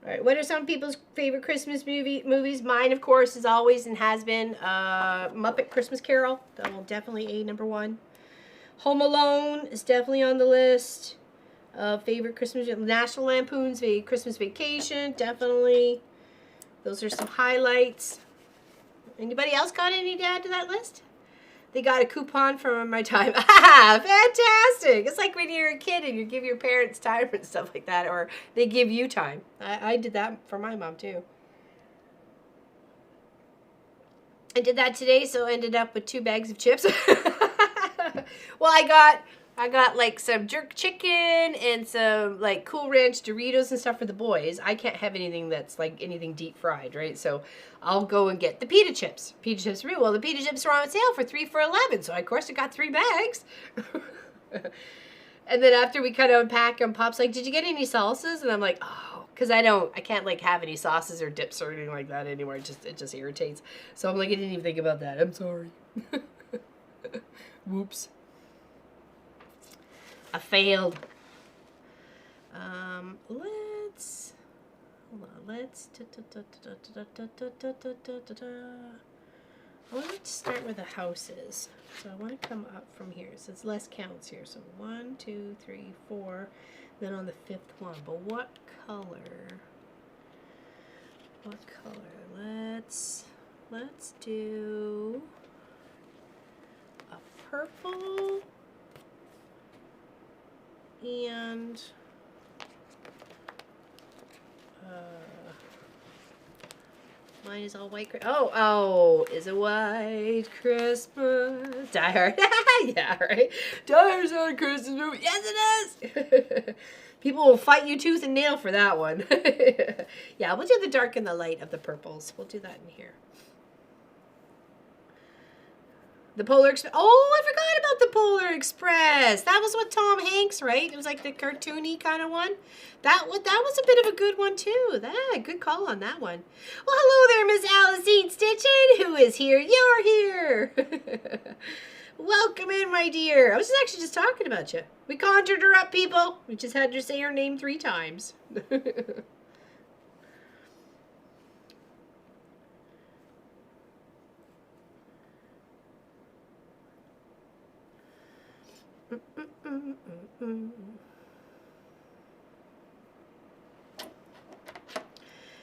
Alright, what are some people's favorite Christmas movies? Mine, of course, is always and has been Muppet Christmas Carol. That will definitely #1. Home Alone is definitely on the list. Favorite Christmas, National Lampoon's Christmas Vacation, definitely. Those are some highlights. Anybody else got any to add to that list? They got a coupon from my time. Ah, fantastic! It's like when you're a kid and you give your parents time and stuff like that, or they give you time. I did that for my mom too. I did that today, so I ended up with 2 bags of chips. Well, I got like some jerk chicken and some like Cool Ranch Doritos and stuff for the boys. I can't have anything that's like anything deep fried, right? So I'll go and get the pita chips. Pita chips are well, the pita chips were on sale for 3 for $11. So of course I got 3 bags. And then after we kind of unpack them, Pop's like, "Did you get any sauces?" And I'm like, "Oh, because I can't like have any sauces or dips or anything like that anymore. It just irritates." So I'm like, I didn't even think about that. I'm sorry. Whoops. I failed. Let's hold on. I want to start where the house is. So I want to come up from here. So it's less counts here. So 1, 2, 3, 4. Then on the 5th one. But what color? What color? Let's do a purple. And mine is all white. Oh, is a white Christmas. Die Hard. Yeah, right. Die Hard's not a Christmas movie. Yes, it is. People will fight you tooth and nail for that one. Yeah, we'll do the dark and the light of the purples. We'll do that in here. The Polar Express. Oh, I forgot about the Polar Express. That was with Tom Hanks, right? It was like the cartoony kind of one. That was a bit of a good one too. Good call on that one. Well, hello there, Miss Alicine Stitchin. Who is here? You're here. Welcome in, my dear. I was actually just talking about you. We conjured her up, people. We just had to say her name 3 times.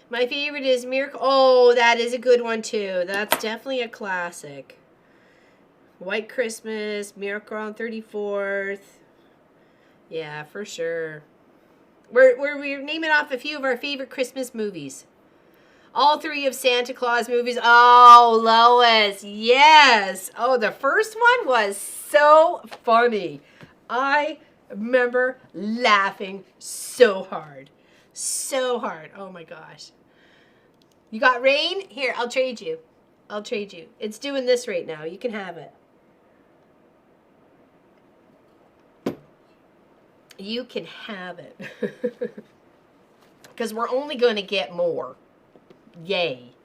My favorite is Miracle. Oh, that is a good one too. That's definitely a classic. White Christmas, Miracle on 34th. Yeah, for sure. We're naming off a few of our favorite Christmas movies. All 3 of Santa Claus movies. Oh, Lois, yes. Oh, the first one was so funny. I remember laughing so hard. So hard. Oh my gosh. You got rain? Here, I'll trade you. I'll trade you. It's doing this right now. You can have it. You can have it. Because we're only going to get more. Yay.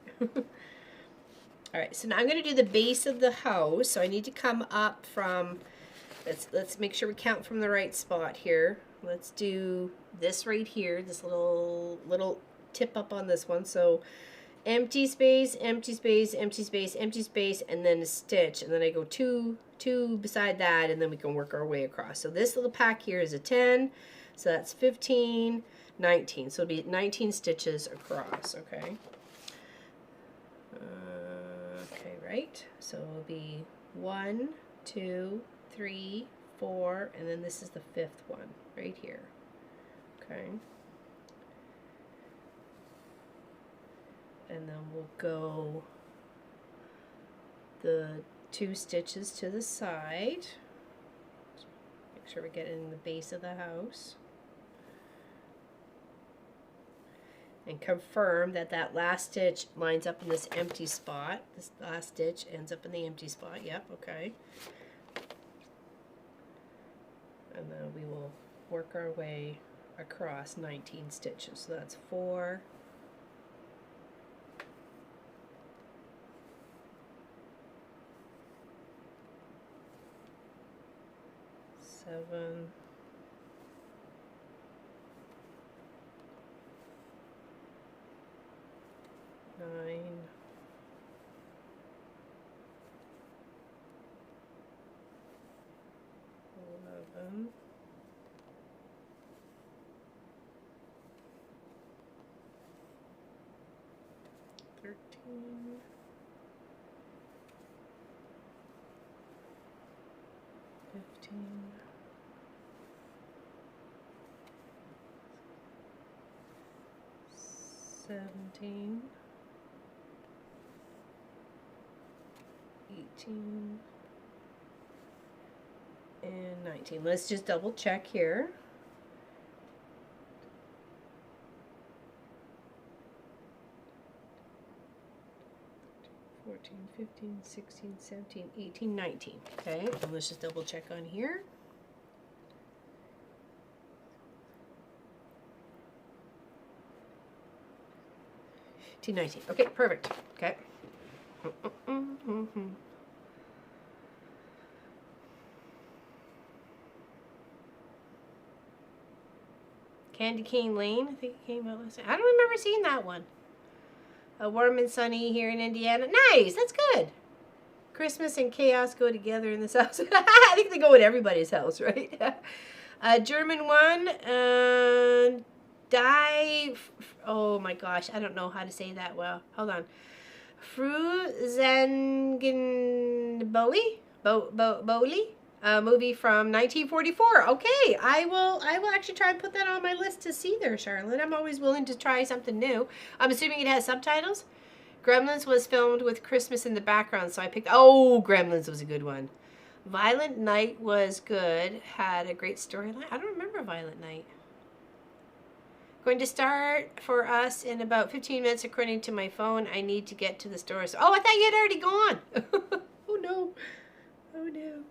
Alright, so now I'm going to do the base of the house. So I need to come up from, let's make sure we count from the right spot here. Let's do this right here, this little tip up on this one. So empty space, empty space, empty space, empty space, and then a stitch. And then I go two beside that, and then we can work our way across. So this little pack here is a 10. So that's 15, 19. So it'll be 19 stitches across, okay? Okay, right? So it'll be 1, 2, 3, 4, and then this is the 5th one right here. Okay. And then we'll go the 2 stitches to the side. Make sure we get in the base of the house. And confirm that that last stitch lines up in this empty spot. This last stitch ends up in the empty spot. Yep, okay. And then we will work our way across 19 stitches. So that's 4, 7, 9, 11, 13, 15, 17, 18, and 19. Let's just double check here. 14, 15, 16, 17, 18, 19. Okay, and let's just double check on here. 19. Okay, perfect. Okay. Candy Cane Lane, I think it came out last night. I don't remember seeing that one. Warm and sunny here in Indiana. Nice, that's good. Christmas and chaos go together in this house. I think they go in everybody's house, right? German one, oh my gosh, I don't know how to say that well. Hold on. Bowie? Movie from 1944. Okay, I will actually try and put that on my list to see there, Charlotte. I'm always willing to try something new. I'm assuming it has subtitles. Gremlins was filmed with Christmas in the background, so I picked, oh, Gremlins was a good one. Violent Night was good, had a great storyline. I don't remember Violent Night. Going to start for us in about 15 minutes according to my phone. I need to get to the store. So, oh, I thought you had already gone. Oh no. Oh no.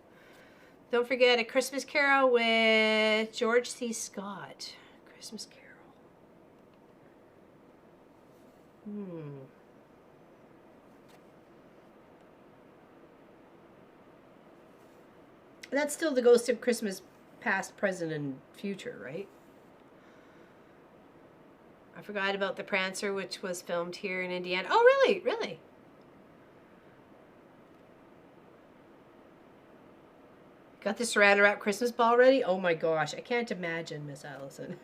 Don't forget A Christmas Carol with George C. Scott. Christmas Carol. That's still the Ghost of Christmas Past, Present, and Future, right? I forgot about The Prancer, which was filmed here in Indiana. Oh, really? Really? Got the Saran Wrap Christmas ball ready? Oh my gosh, I can't imagine, Miss Allison.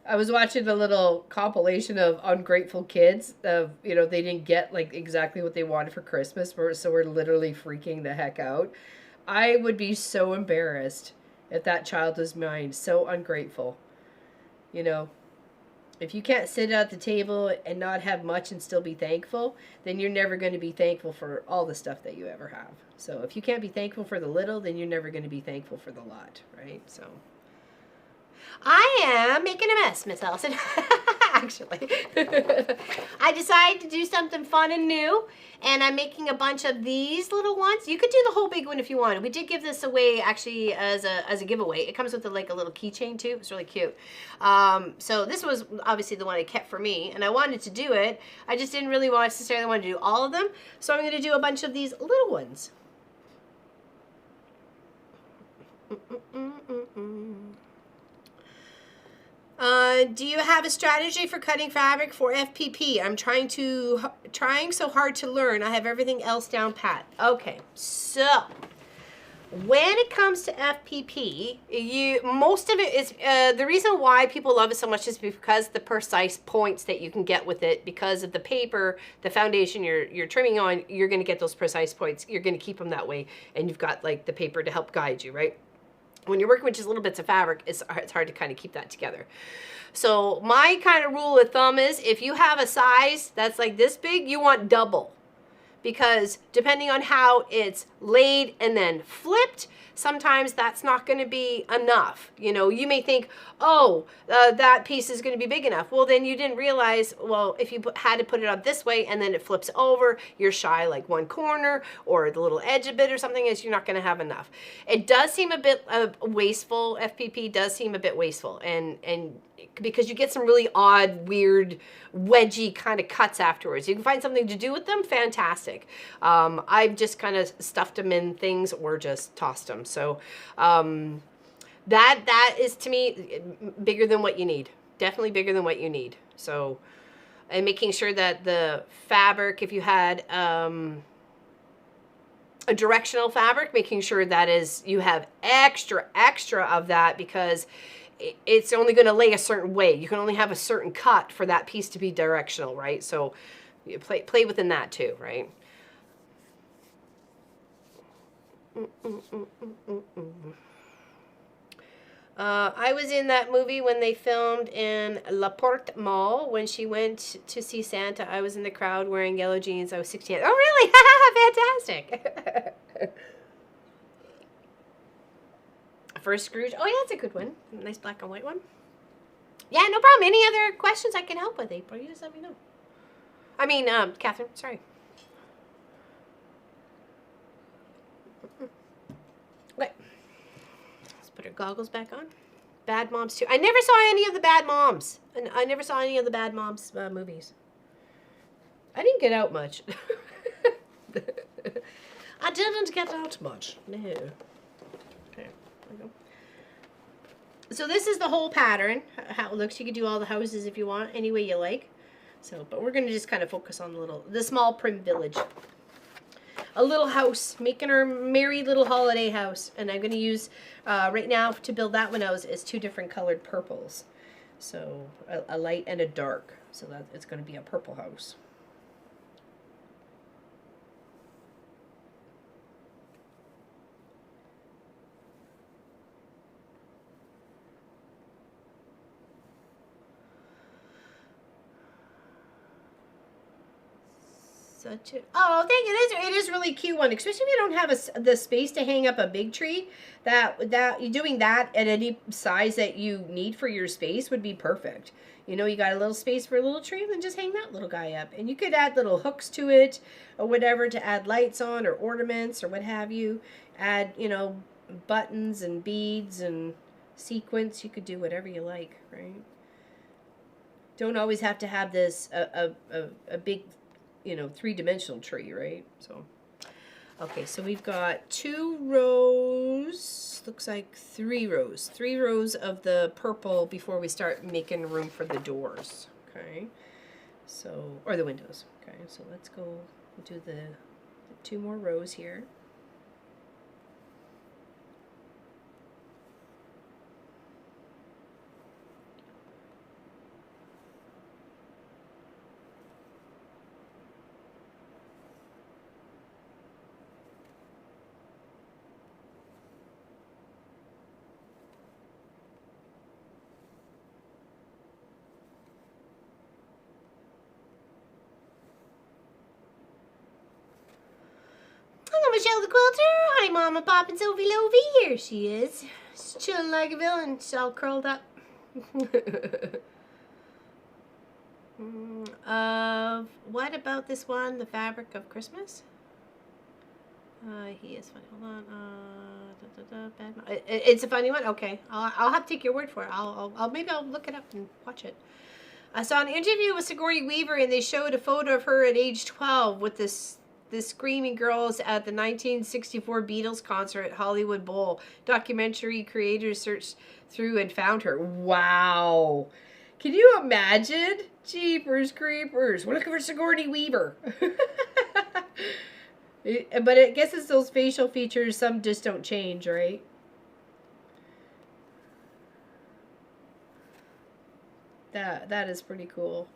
I was watching a little compilation of ungrateful kids of, you know, they didn't get like exactly what they wanted for Christmas, so we're literally freaking the heck out. I would be so embarrassed if that child was mine, so ungrateful. You know, if you can't sit at the table and not have much and still be thankful, then you're never going to be thankful for all the stuff that you ever have. So if you can't be thankful for the little, then you're never going to be thankful for the lot, right? So I am making a mess, Miss Allison. Actually. I decided to do something fun and new, and I'm making a bunch of these little ones. You could do the whole big one if you wanted. We did give this away actually as a giveaway. It comes with like a little keychain too. It's really cute. So this was obviously the one I kept for me, and I wanted to do it. I just didn't really necessarily want to do all of them, so I'm going to do a bunch of these little ones. Do you have a strategy for cutting fabric for FPP? I'm trying so hard to learn. I have everything else down pat. Okay, so when it comes to FPP, most of it is the reason why people love it so much is because the precise points that you can get with it, because of the paper, the foundation you're trimming on, you're going to get those precise points. You're going to keep them that way, and you've got like the paper to help guide you, right? When you're working with just little bits of fabric, it's hard to kind of keep that together. So my kind of rule of thumb is if you have a size that's like this big, you want double. Because depending on how it's laid and then flipped, sometimes that's not going to be enough. You know, you may think, oh, that piece is going to be big enough. Well, then you didn't realize, well, if you had to put it up this way and then it flips over, you're shy like one corner or the little edge a bit or something, is you're not going to have enough. It does seem a bit wasteful. FPP does seem a bit wasteful, and because you get some really odd, weird, wedgy kind of cuts afterwards. You can find something to do with them, fantastic. I've just kind of stuffed them in things or just tossed them. So that is, to me, bigger than what you need. Definitely bigger than what you need. So, and making sure that the fabric, if you had a directional fabric, making sure that is, you have extra of that, because it's only going to lay a certain way. You can only have a certain cut for that piece to be directional, right? So you play within that too, right? I was in that movie when they filmed in La Porte Mall when she went to see Santa. I was in the crowd wearing yellow jeans. I was 16. Oh, really? Fantastic. First Scrooge. Oh, yeah, that's a good one. Nice black and white one. Yeah, no problem. Any other questions I can help with, April? You just let me know. I mean, Catherine, sorry. Okay. Let's put her goggles back on. Bad Moms, too. I never saw any of the Bad Moms. And I never saw any of the Bad Moms movies. I didn't get out much. I didn't get out much. No. So this is the whole pattern, how it looks. You can do all the houses if you want, any way you like. So, but we're going to just kind of focus on the small prim village. A little house, making her merry little holiday house. And I'm going to use, right now, to build that one out, is 2 different colored purples. So, a light and a dark. So that it's going to be a purple house. Oh, thank you. It is really cute one, especially if you don't have the space to hang up a big tree. That you're doing that at any size that you need for your space would be perfect. You know, you got a little space for a little tree, then just hang that little guy up. And you could add little hooks to it or whatever to add lights on or ornaments or what have you. Add, you know, buttons and beads and sequins. You could do whatever you like, right? Don't always have to have this a big, you know, 3-dimensional tree, right? So, okay, so we've got 2 rows, looks like 3 rows. 3 rows of the purple before we start making room for the doors, okay? So, or the windows, okay? So let's go do the 2 more rows here. Michelle the Quilter. Hi, Mama, Pop, and Sophie Lovey. Here she is. She's chilling like a villain. She's all curled up. What about this one? The Fabric of Christmas? He is funny. Hold on. It's a funny one? Okay. I'll have to take your word for it. Maybe I'll look it up and watch it. I saw an interview with Sigourney Weaver, and they showed a photo of her at age 12 with the screaming girls at the 1964 Beatles concert at Hollywood Bowl. Documentary creators searched through and found her. Wow. Can you imagine? Jeepers creepers. We're looking for Sigourney Weaver. But I guess it's those facial features, some just don't change, right? That is pretty cool.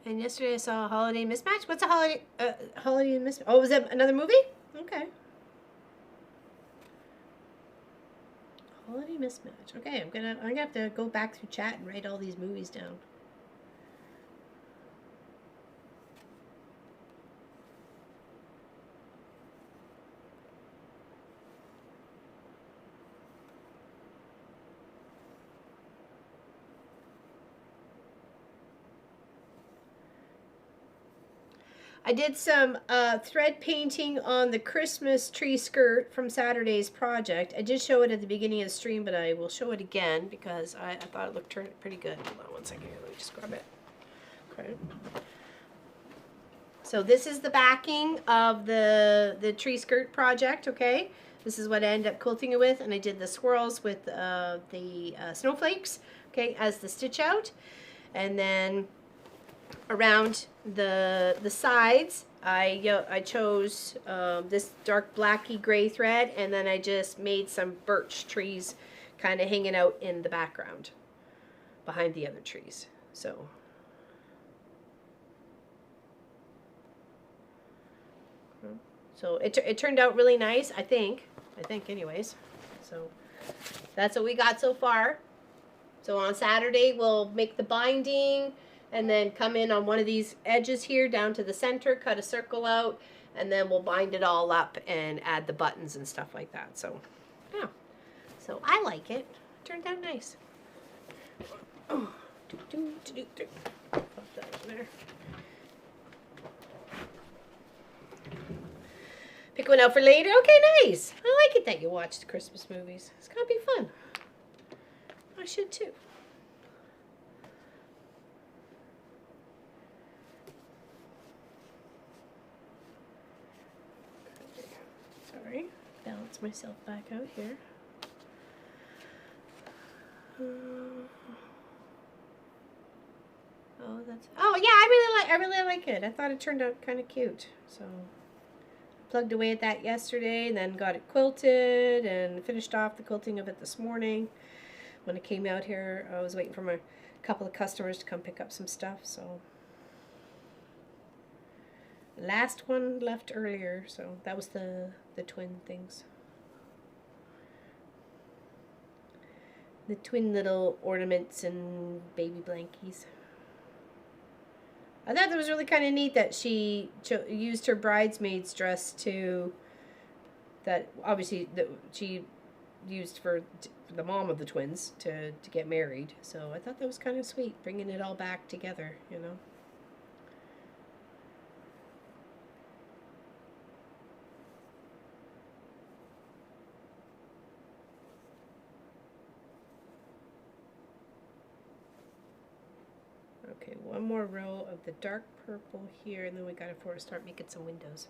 And yesterday I saw a holiday mismatch. What's a holiday mismatch? Oh, was that another movie? Okay. Holiday mismatch. Okay, I'm gonna have to go back through chat and write all these movies down. I did some thread painting on the Christmas tree skirt from Saturday's project. I did show it at the beginning of the stream, but I will show it again because I thought it looked pretty good. Hold on one second here. Let me just grab it. Okay. So this is the backing of the tree skirt project, okay? This is what I ended up quilting it with, and I did the swirls with the snowflakes, okay, as the stitch out. And then around the sides, I chose this dark blacky gray thread, and then I just made some birch trees kind of hanging out in the background behind the other trees. So it turned out really nice, I think anyways. So that's what we got so far. So on Saturday we'll make the binding and then come in on one of these edges here down to the center, cut a circle out, and then we'll bind it all up and add the buttons and stuff like that. So yeah, so I like it. Turned out nice. Oh, pop that in there. Pick one out for later. Okay, nice. I like it that you watched Christmas movies. It's gonna be fun. I should too. Sorry, balance myself back out here. Oh, that's. Oh yeah, I really like it. I thought it turned out kind of cute. So. Plugged away at that yesterday, and then got it quilted and finished off the quilting of it this morning. When I came out here, I was waiting for a couple of customers to come pick up some stuff, so the last one left earlier, so that was the twin things. The twin little ornaments and baby blankies. I thought that was really kind of neat that she used her bridesmaid's dress to, that obviously that she used for the mom of the twins to get married. So I thought that was kind of sweet, bringing it all back together, you know. Okay, one more row of the dark purple here, and then we gotta start making some windows.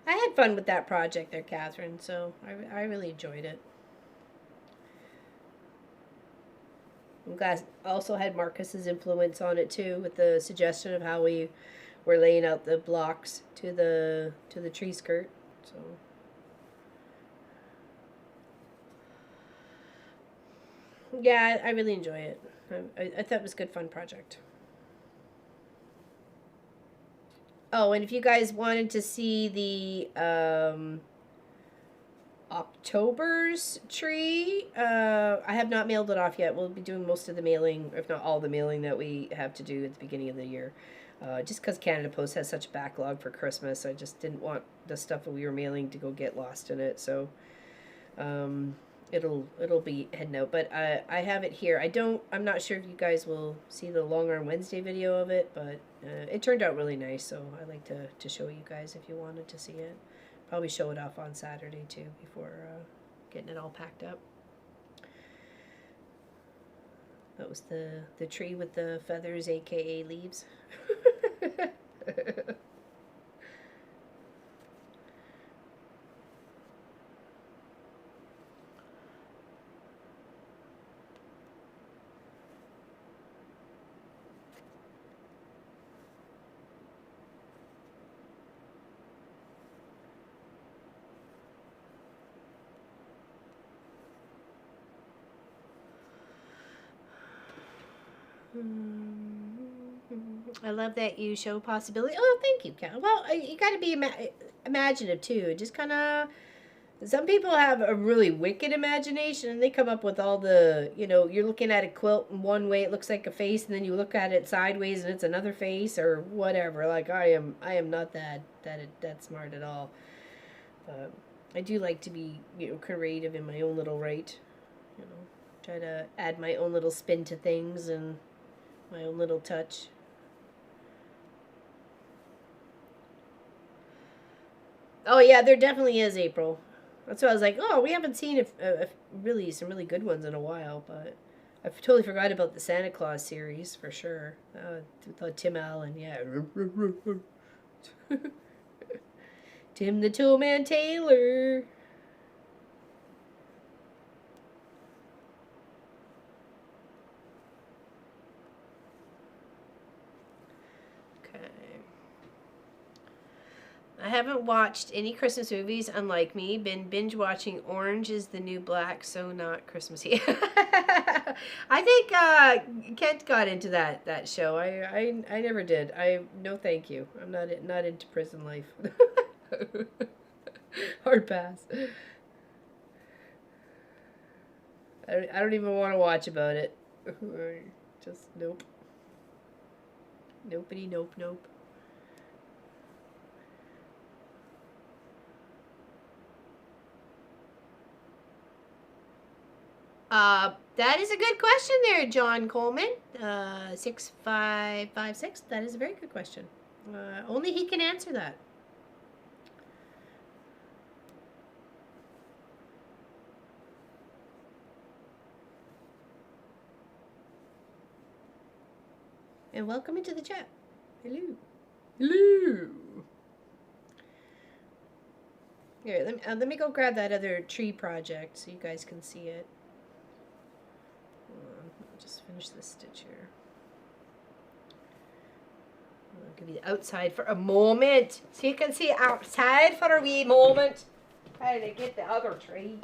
I had fun with that project there, Catherine, so I really enjoyed it. I'm glad also had Marcus's influence on it too, with the suggestion of how we were laying out the blocks to the tree skirt. So yeah, I really enjoy it. I thought it was a good, fun project. Oh, and if you guys wanted to see the October's tree, I have not mailed it off yet. We'll be doing most of the mailing, if not all the mailing that we have to do at the beginning of the year. Just because Canada Post has such a backlog for Christmas, I just didn't want the stuff that we were mailing to go get lost in it. So it'll be heading out. But I have it here. I'm not sure if you guys will see the Long Arm Wednesday video of it, but it turned out really nice. So I like to show you guys if you wanted to see it. Probably show it off on Saturday too before getting it all packed up. That was the tree with the feathers, aka leaves. I love that you show possibility. Oh, thank you, Cal. Well, you got to be imaginative too. Just kind of. Some people have a really wicked imagination, and they come up with all the. You're looking at a quilt in one way, it looks like a face, and then you look at it sideways, and it's another face, or whatever. Like I am not that smart at all. I do like to be creative in my own little right. Try to add my own little spin to things and my own little touch. Oh yeah, there definitely is, April. That's why I was like, oh, we haven't seen some really good ones in a while, but I totally forgot about the Santa Claus series for sure. Tim Allen, yeah. Tim the Toolman Taylor. I haven't watched any Christmas movies, unlike me. Been binge watching Orange is the New Black, so not Christmassy. I think Kent got into that show. I never did. No thank you. I'm not into prison life. Hard pass. I don't even want to watch about it. Just nope. Nopey, nope. That is a good question there, John Coleman. 6556. That is a very good question. Only he can answer that. And welcome into the chat. Hello. Hello. Here, let me go grab that other tree project so you guys can see it. I'll just finish this stitch here. I'll give you the outside for a moment, so you can see outside for a wee moment. Try to get the other tree.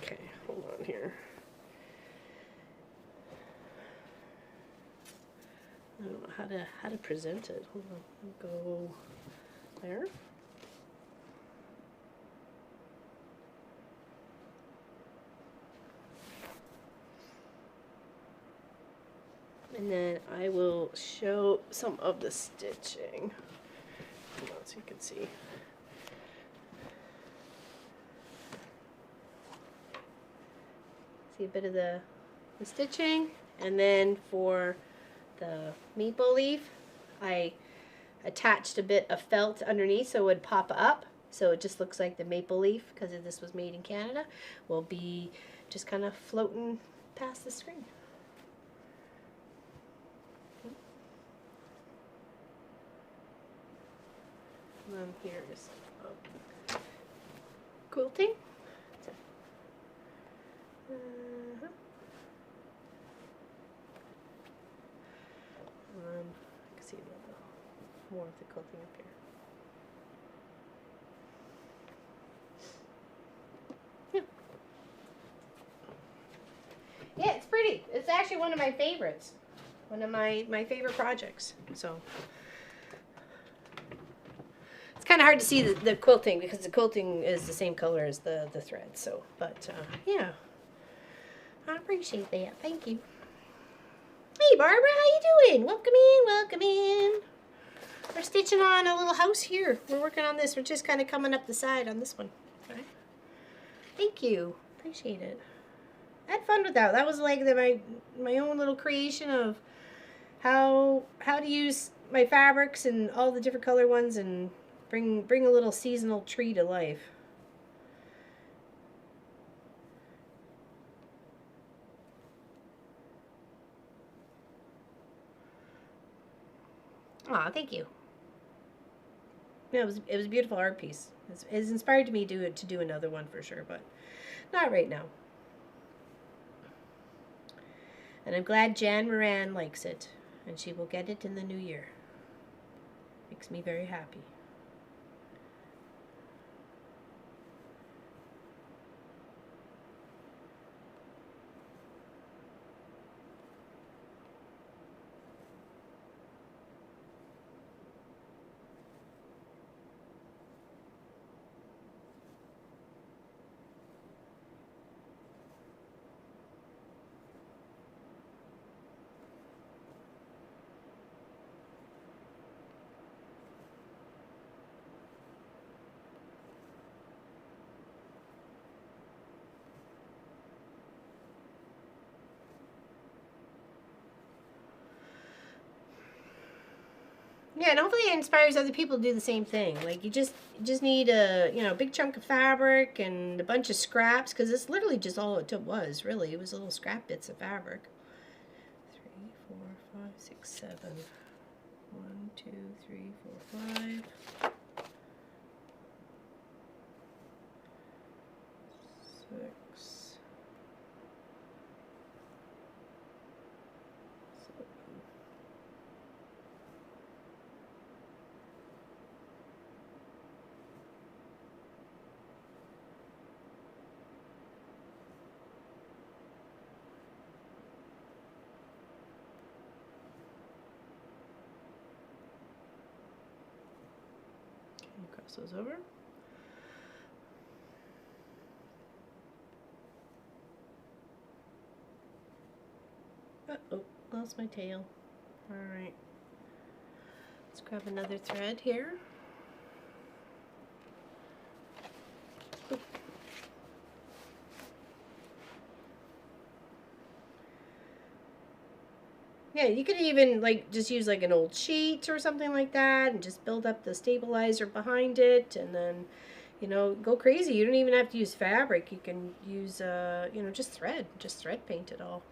Okay, hold on here. I don't know how to present it. Hold on. Go there. And then I will show some of the stitching. Hold on, so you can see. See a bit of the stitching, and then for the maple leaf, I attached a bit of felt underneath so it would pop up, so it just looks like the maple leaf, because this was made in Canada, will be just kind of floating past the screen. And then here is quilting. I can see more of the quilting up here. Yeah, it's pretty. It's actually one of my favorites. One of my favorite projects. So it's kind of hard to see the quilting because the quilting is the same color as the thread. So, but yeah, I appreciate that. Thank you. Hey Barbara, how you doing? Welcome in. We're stitching on a little house here. We're working on this. We're just kind of coming up the side on this one. Okay. Thank you. Appreciate it. I had fun with that. That was like my own little creation of how to use my fabrics and all the different color ones and bring a little seasonal tree to life. Aw, thank you. Yeah, it was a beautiful art piece. It's inspired me to do another one for sure, but not right now. And I'm glad Jan Moran likes it, and she will get it in the new year. Makes me very happy. Yeah, and hopefully it inspires other people to do the same thing. Like you just need a big chunk of fabric and a bunch of scraps, because it's literally just all it was. Really, it was little scrap bits of fabric. 3, 4, 5, 6, 7. 1, 2, 3, 4, 5. 6. Cross those over. Oh, lost my tail. All right. Let's grab another thread here. Oop. Yeah, you could even just use an old sheet or something like that and just build up the stabilizer behind it, and then go crazy. You don't even have to use fabric. You can use just thread paint it all,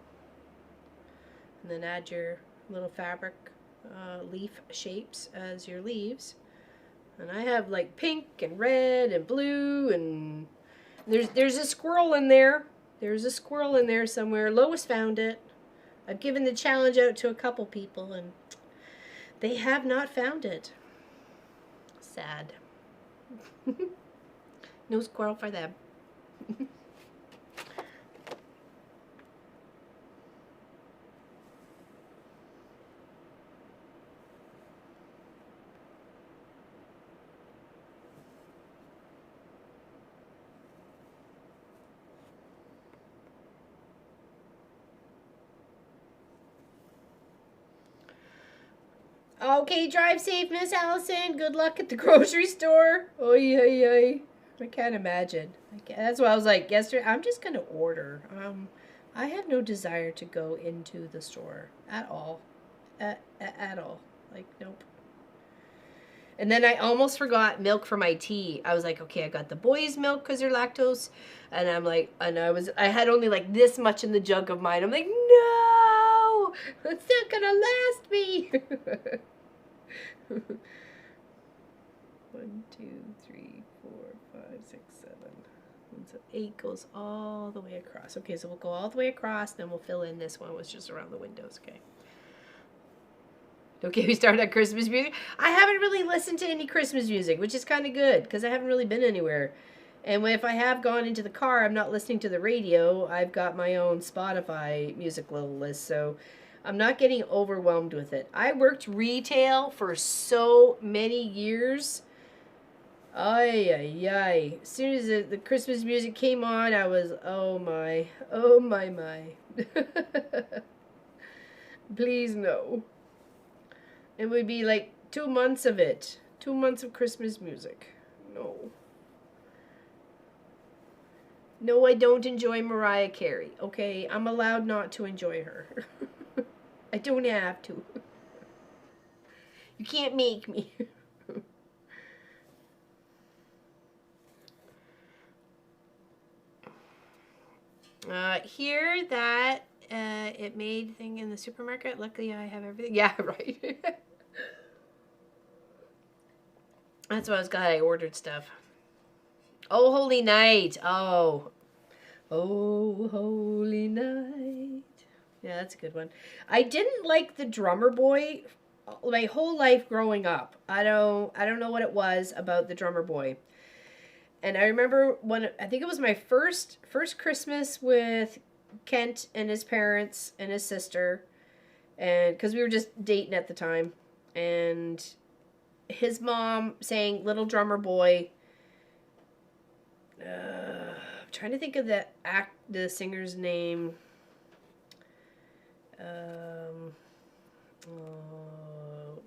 and then add your little fabric leaf shapes as your leaves. And I have pink and red and blue, and there's a squirrel in there. There's a squirrel in there somewhere. Lois found it. I've given the challenge out to a couple people, and they have not found it. Sad. No squirrel for them. Okay, drive safe, Miss Allison. Good luck at the grocery store. Oy, oy, oy. I can't imagine. That's why I was like yesterday, I'm just going to order. I have no desire to go into the store at all. At all. Nope. And then I almost forgot milk for my tea. I was like, okay, I got the boys' milk because they're lactose. And I'm like, I had only this much in the jug of mine. I'm like, no, it's not going to last me. 1, 2, 3, 4, 5, 6, 7. And so 8 goes all the way across. Okay, so we'll go all the way across, then we'll fill in this one, which is just around the windows. Okay. Okay, we started on Christmas music. I haven't really listened to any Christmas music, which is kind of good because I haven't really been anywhere. And if I have gone into the car, I'm not listening to the radio. I've got my own Spotify music little list, so I'm not getting overwhelmed with it. I worked retail for so many years. Ay, ay, ay. As soon as the Christmas music came on, I was, oh my, my. Please, no. It would be 2 months of it. 2 months of Christmas music. No. No, I don't enjoy Mariah Carey. Okay, I'm allowed not to enjoy her. I don't have to. You can't make me. Here that it made thing in the supermarket. Luckily, I have everything. Yeah, right. That's what I was glad I ordered stuff. Oh, Holy Night. Oh. Oh, Holy Night. Yeah, that's a good one. I didn't like the Drummer Boy my whole life growing up. I don't know what it was about the Drummer Boy. And I remember when I think it was my first Christmas with Kent and his parents and his sister, and because we were just dating at the time, and his mom sang "Little Drummer Boy." I'm trying to think of the singer's name.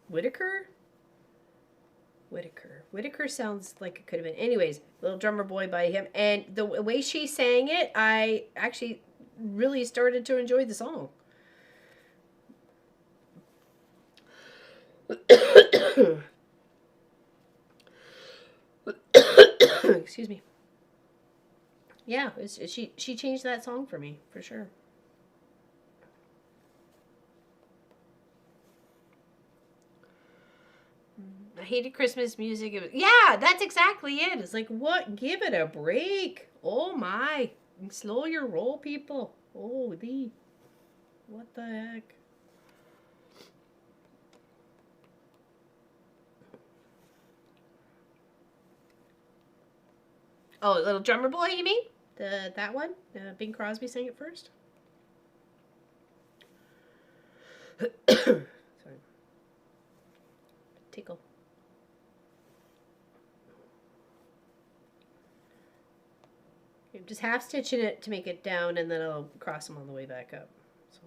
Whitaker. Whitaker sounds like it could have been. Anyways, Little Drummer Boy by him. And the way she sang it, I actually really started to enjoy the song. Excuse me. Yeah, she changed that song for me, for sure. I hated Christmas music. Yeah, that's exactly it. It's like, what? Give it a break. Oh my. Slow your roll, people. Holy. What the heck? Oh, Little Drummer Boy, you mean? That one? Bing Crosby sang it first? Sorry. Tickle. I'm just half stitching it to make it down, and then I'll cross them on the way back up. So.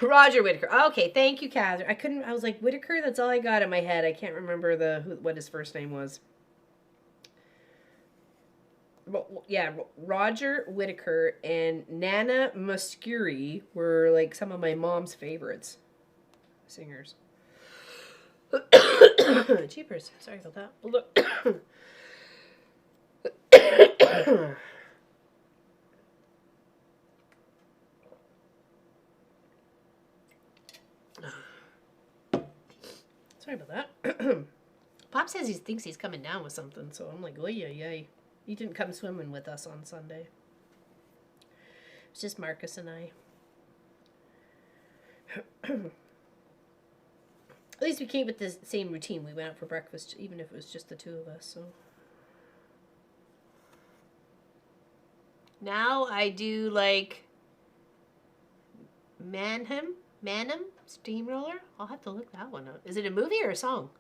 Roger Whittaker. Okay, thank you, Catherine. I was like, Whittaker, that's all I got in my head. I can't remember what his first name was. Yeah, Roger Whittaker and Nana Muscuri were like some of my mom's favorites singers. Jeepers. Sorry about that. Sorry about that. Pop says he thinks he's coming down with something, so I'm like, oh yeah. He didn't come swimming with us on Sunday. It's just Marcus and I. At least we came with the same routine. We went out for breakfast, even if it was just the two of us. So now I do like Manham Steamroller. I'll have to look that one up. Is it a movie or a song?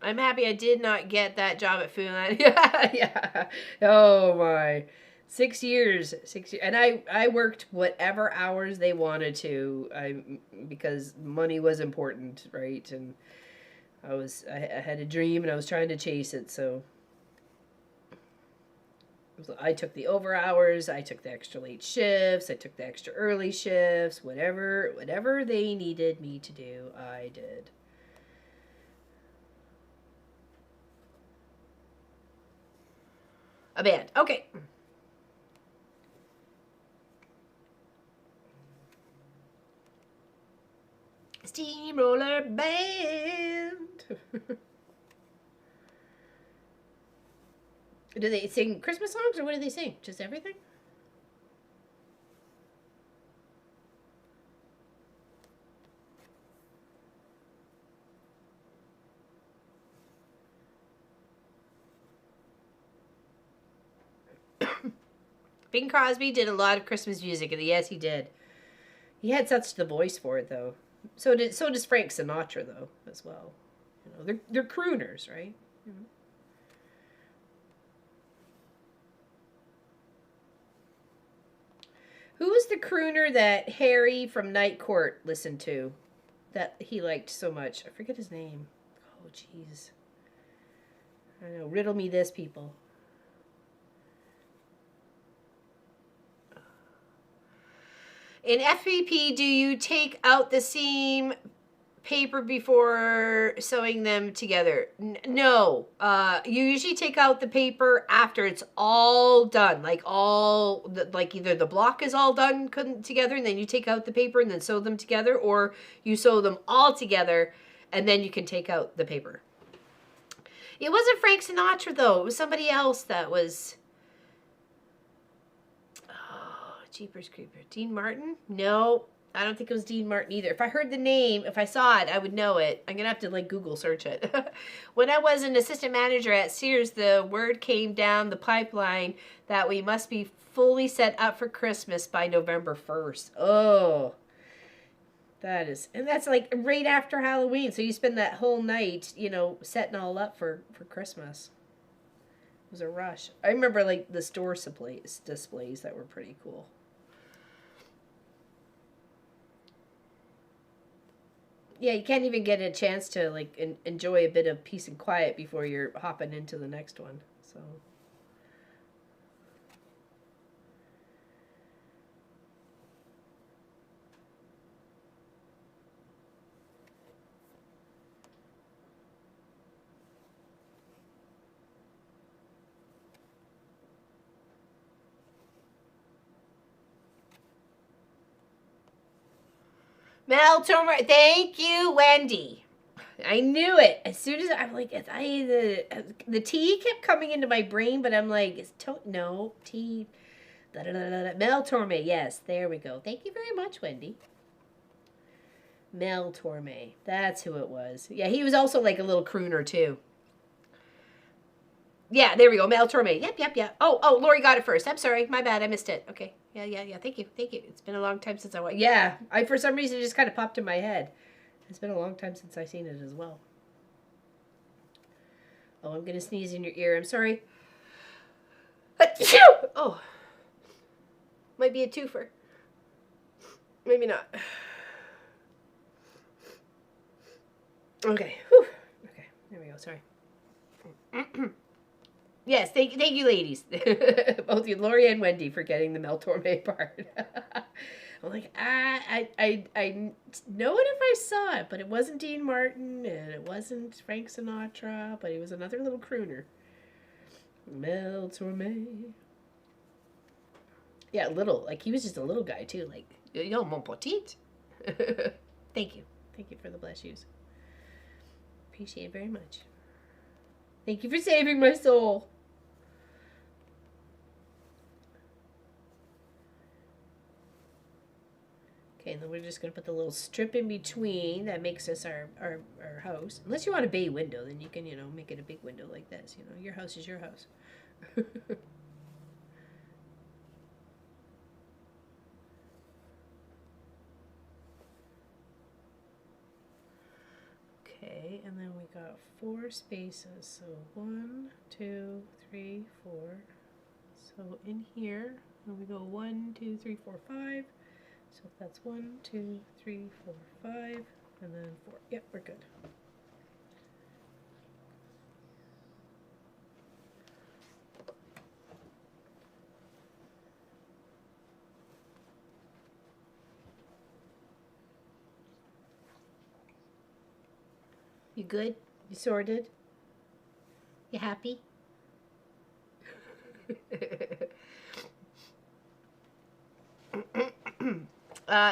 I'm happy I did not get that job at Food Line. Yeah. Oh my. 6 years. And I worked whatever hours they wanted to. Because money was important, right? And I had a dream and I was trying to chase it, so I took the over hours, I took the extra late shifts, I took the extra early shifts, whatever they needed me to do, I did. A band. Okay. Steamroller Band. Do they sing Christmas songs or what do they sing? Just everything? Bing Crosby did a lot of Christmas music, and yes, he did. He had such the voice for it, though. So does Frank Sinatra, though, as well. You know, they're crooners, right? Mm-hmm. Who was the crooner that Harry from Night Court listened to? That he liked so much. I forget his name. Oh, jeez. I don't know. Riddle me this, people. In FVP, do you take out the seam paper before sewing them together? No. You usually take out the paper after it's all done. Like like either the block is all done together and then you take out the paper and then sew them together, or you sew them all together and then you can take out the paper. It wasn't Frank Sinatra though. It was somebody else that was... Jeepers Creepers. Dean Martin? No, I don't think it was Dean Martin either. If I heard the name, if I saw it, I would know it. I'm going to have to like Google search it. When I was an assistant manager at Sears, the word came down the pipeline that we must be fully set up for Christmas by November 1st. Oh, that is, and that's like right after Halloween. So you spend that whole night, you know, setting all up for Christmas. It was a rush. I remember like the store displays that were pretty cool. Yeah, you can't even get a chance to like enjoy a bit of peace and quiet before you're hopping into the next one. So Mel Tomer, thank you, Wendy. I knew it. As soon as I'm like, the T kept coming into my brain, but I'm like, no, T. Mel Torme, yes, there we go. Thank you very much, Wendy. Mel Torme, that's who it was. Yeah, he was also like a little crooner too. Yeah, there we go. Mel Torme. Yep. Oh, Lori got it first. I'm sorry. My bad. I missed it. Okay. Yeah. Thank you. It's been a long time since I watched. Yeah, for some reason it just kind of popped in my head. It's been a long time since I've seen it as well. Oh, I'm going to sneeze in your ear. I'm sorry. Oh. Might be a twofer. Maybe not. Okay. Whew. Okay. There we go. Sorry. Yes, thank you, ladies. Both you, Lori and Wendy, for getting the Mel Torme part. I'm like, I know it if I saw it, but it wasn't Dean Martin, and it wasn't Frank Sinatra, but he was another little crooner. Mel Torme. Yeah, little. Like, he was just a little guy, too. Like, yo, mon petit. Thank you. Thank you for the bless yous. Appreciate it very much. Thank you for saving my soul. Okay, and then we're just going to put the little strip in between that makes us our house. Unless you want a bay window, then you can, you know, make it a big window like this. You know, your house is your house. Okay, and then we got 4 spaces. So 1, 2, 3, 4. So in here, and we go 1, 2, 3, 4, 5. So that's 1, 2, 3, 4, 5, and then 4. Yep, we're good. You good? You sorted? You happy?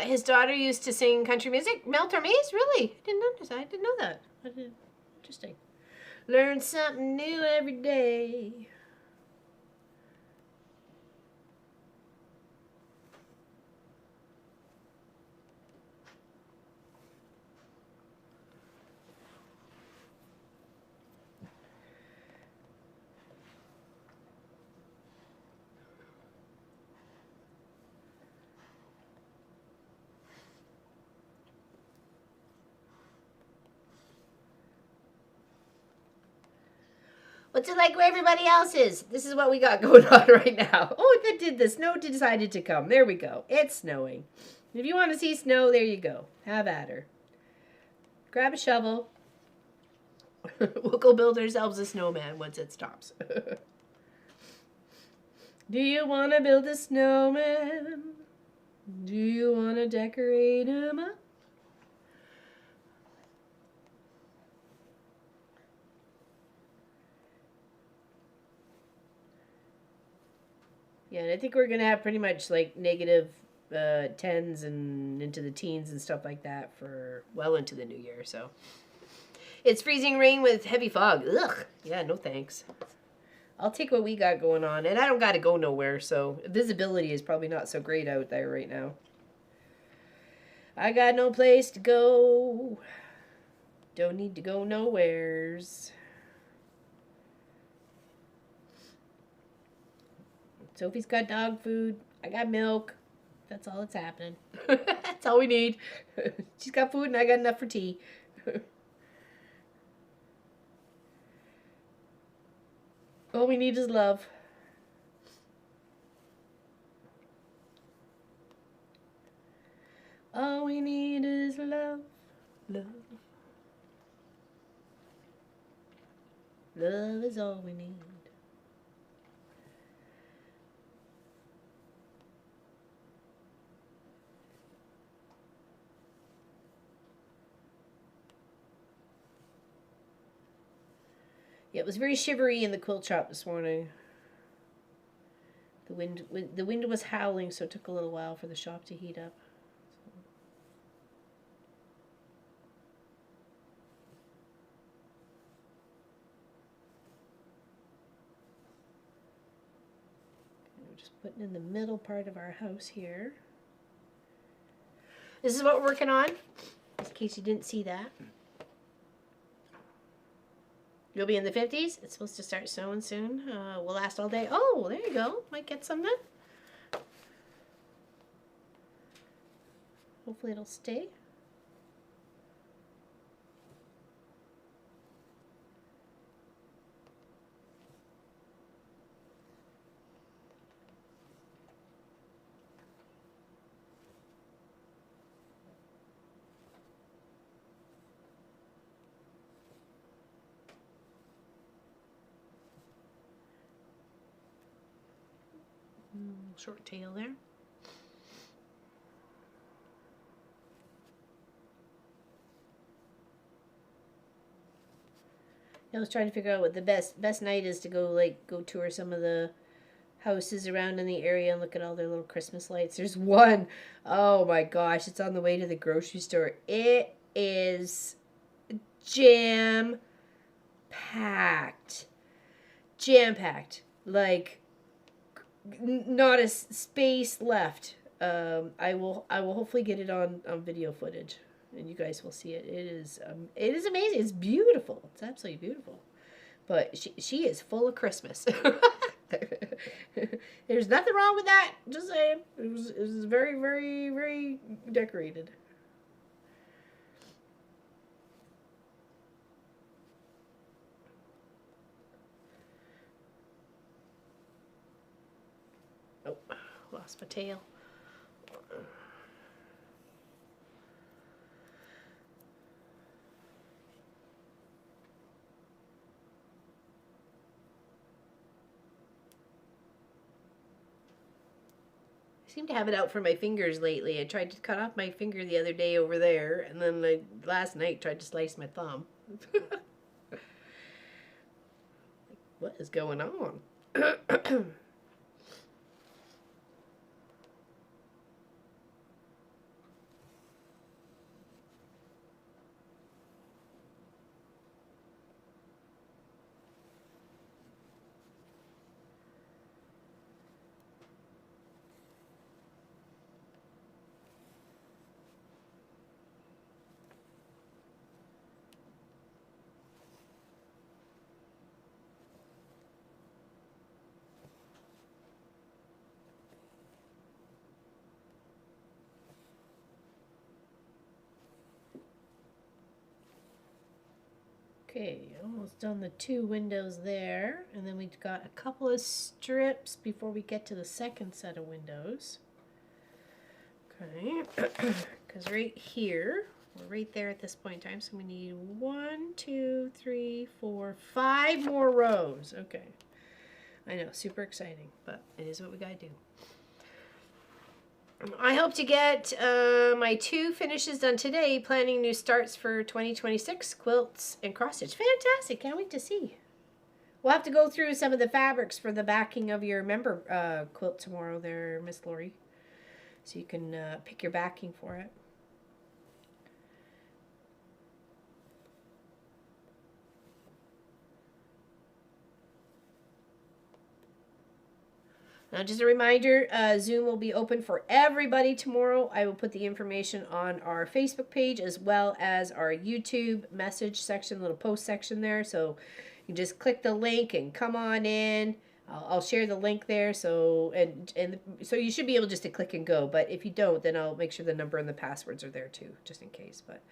His daughter used to sing country music. Mel Torme, really? I didn't notice that. I didn't know that. Interesting. Learn something new every day. What's it like where everybody else is? This is what we got going on right now. Oh, the snow decided to come. There we go. It's snowing. If you want to see snow, there you go. Have at her. Grab a shovel. We'll go build ourselves a snowman once it stops. Do you want to build a snowman? Do you want to decorate him up? Yeah, and I think we're going to have pretty much like negative 10s and into the teens and stuff like that for well into the new year. So it's freezing rain with heavy fog. Ugh. Yeah, no thanks. I'll take what we got going on. And I don't got to go nowhere, so visibility is probably not so great out there right now. I got no place to go. Don't need to go nowheres. Sophie's got dog food. I got milk. That's all that's happening. That's all we need. She's got food and I got enough for tea. All we need is love. All we need is love. Love. Love is all we need. Yeah, it was very shivery in the quilt shop this morning. The wind was howling, so it took a little while for the shop to heat up. We're just putting in the middle part of our house here. This is what we're working on, in case you didn't see that. You'll be in the 50s. It's supposed to start snowing soon. Will last all day. Oh, there you go. Might get some then. Hopefully it'll stay. Short tail there. I was trying to figure out what the best night is to go tour some of the houses around in the area and look at all their little Christmas lights. There's one, oh my gosh, it's on the way to the grocery store. It is jam-packed. Jam-packed. Like, not a space left. I will hopefully get it on video footage, and you guys will see it. It is amazing. It's beautiful. It's absolutely beautiful. But she is full of Christmas. There's nothing wrong with that. Just saying. It was very, very, very decorated. Oh, lost my tail. I seem to have it out for my fingers lately. I tried to cut off my finger the other day over there, and then last night tried to slice my thumb. What is going on? Okay, almost done the 2 windows there, and then we've got a couple of strips before we get to the second set of windows. Okay, because right here, we're right there at this point in time, so we need 1, 2, 3, 4, 5 more rows. Okay, I know, super exciting, but it is what we gotta do. I hope to get my 2 finishes done today, planning new starts for 2026, quilts and cross stitch. Fantastic, can't wait to see. We'll have to go through some of the fabrics for the backing of your member quilt tomorrow there, Miss Lori. So you can pick your backing for it. Now, just a reminder, Zoom will be open for everybody tomorrow. I will put the information on our Facebook page as well as our YouTube message section, little post section there. So you just click the link and come on in. I'll share the link there. So so you should be able just to click and go. But if you don't, then I'll make sure the number and the passwords are there too, just in case. But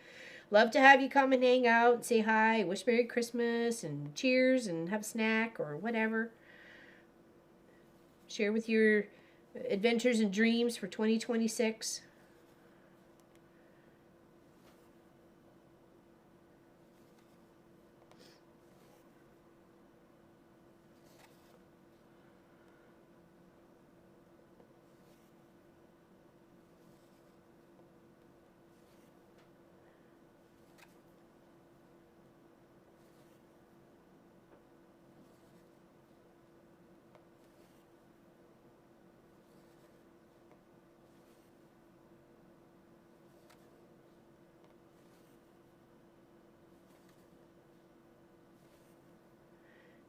love to have you come and hang out and say hi, wish Merry Christmas and cheers and have a snack or whatever. Share with your adventures and dreams for 2026.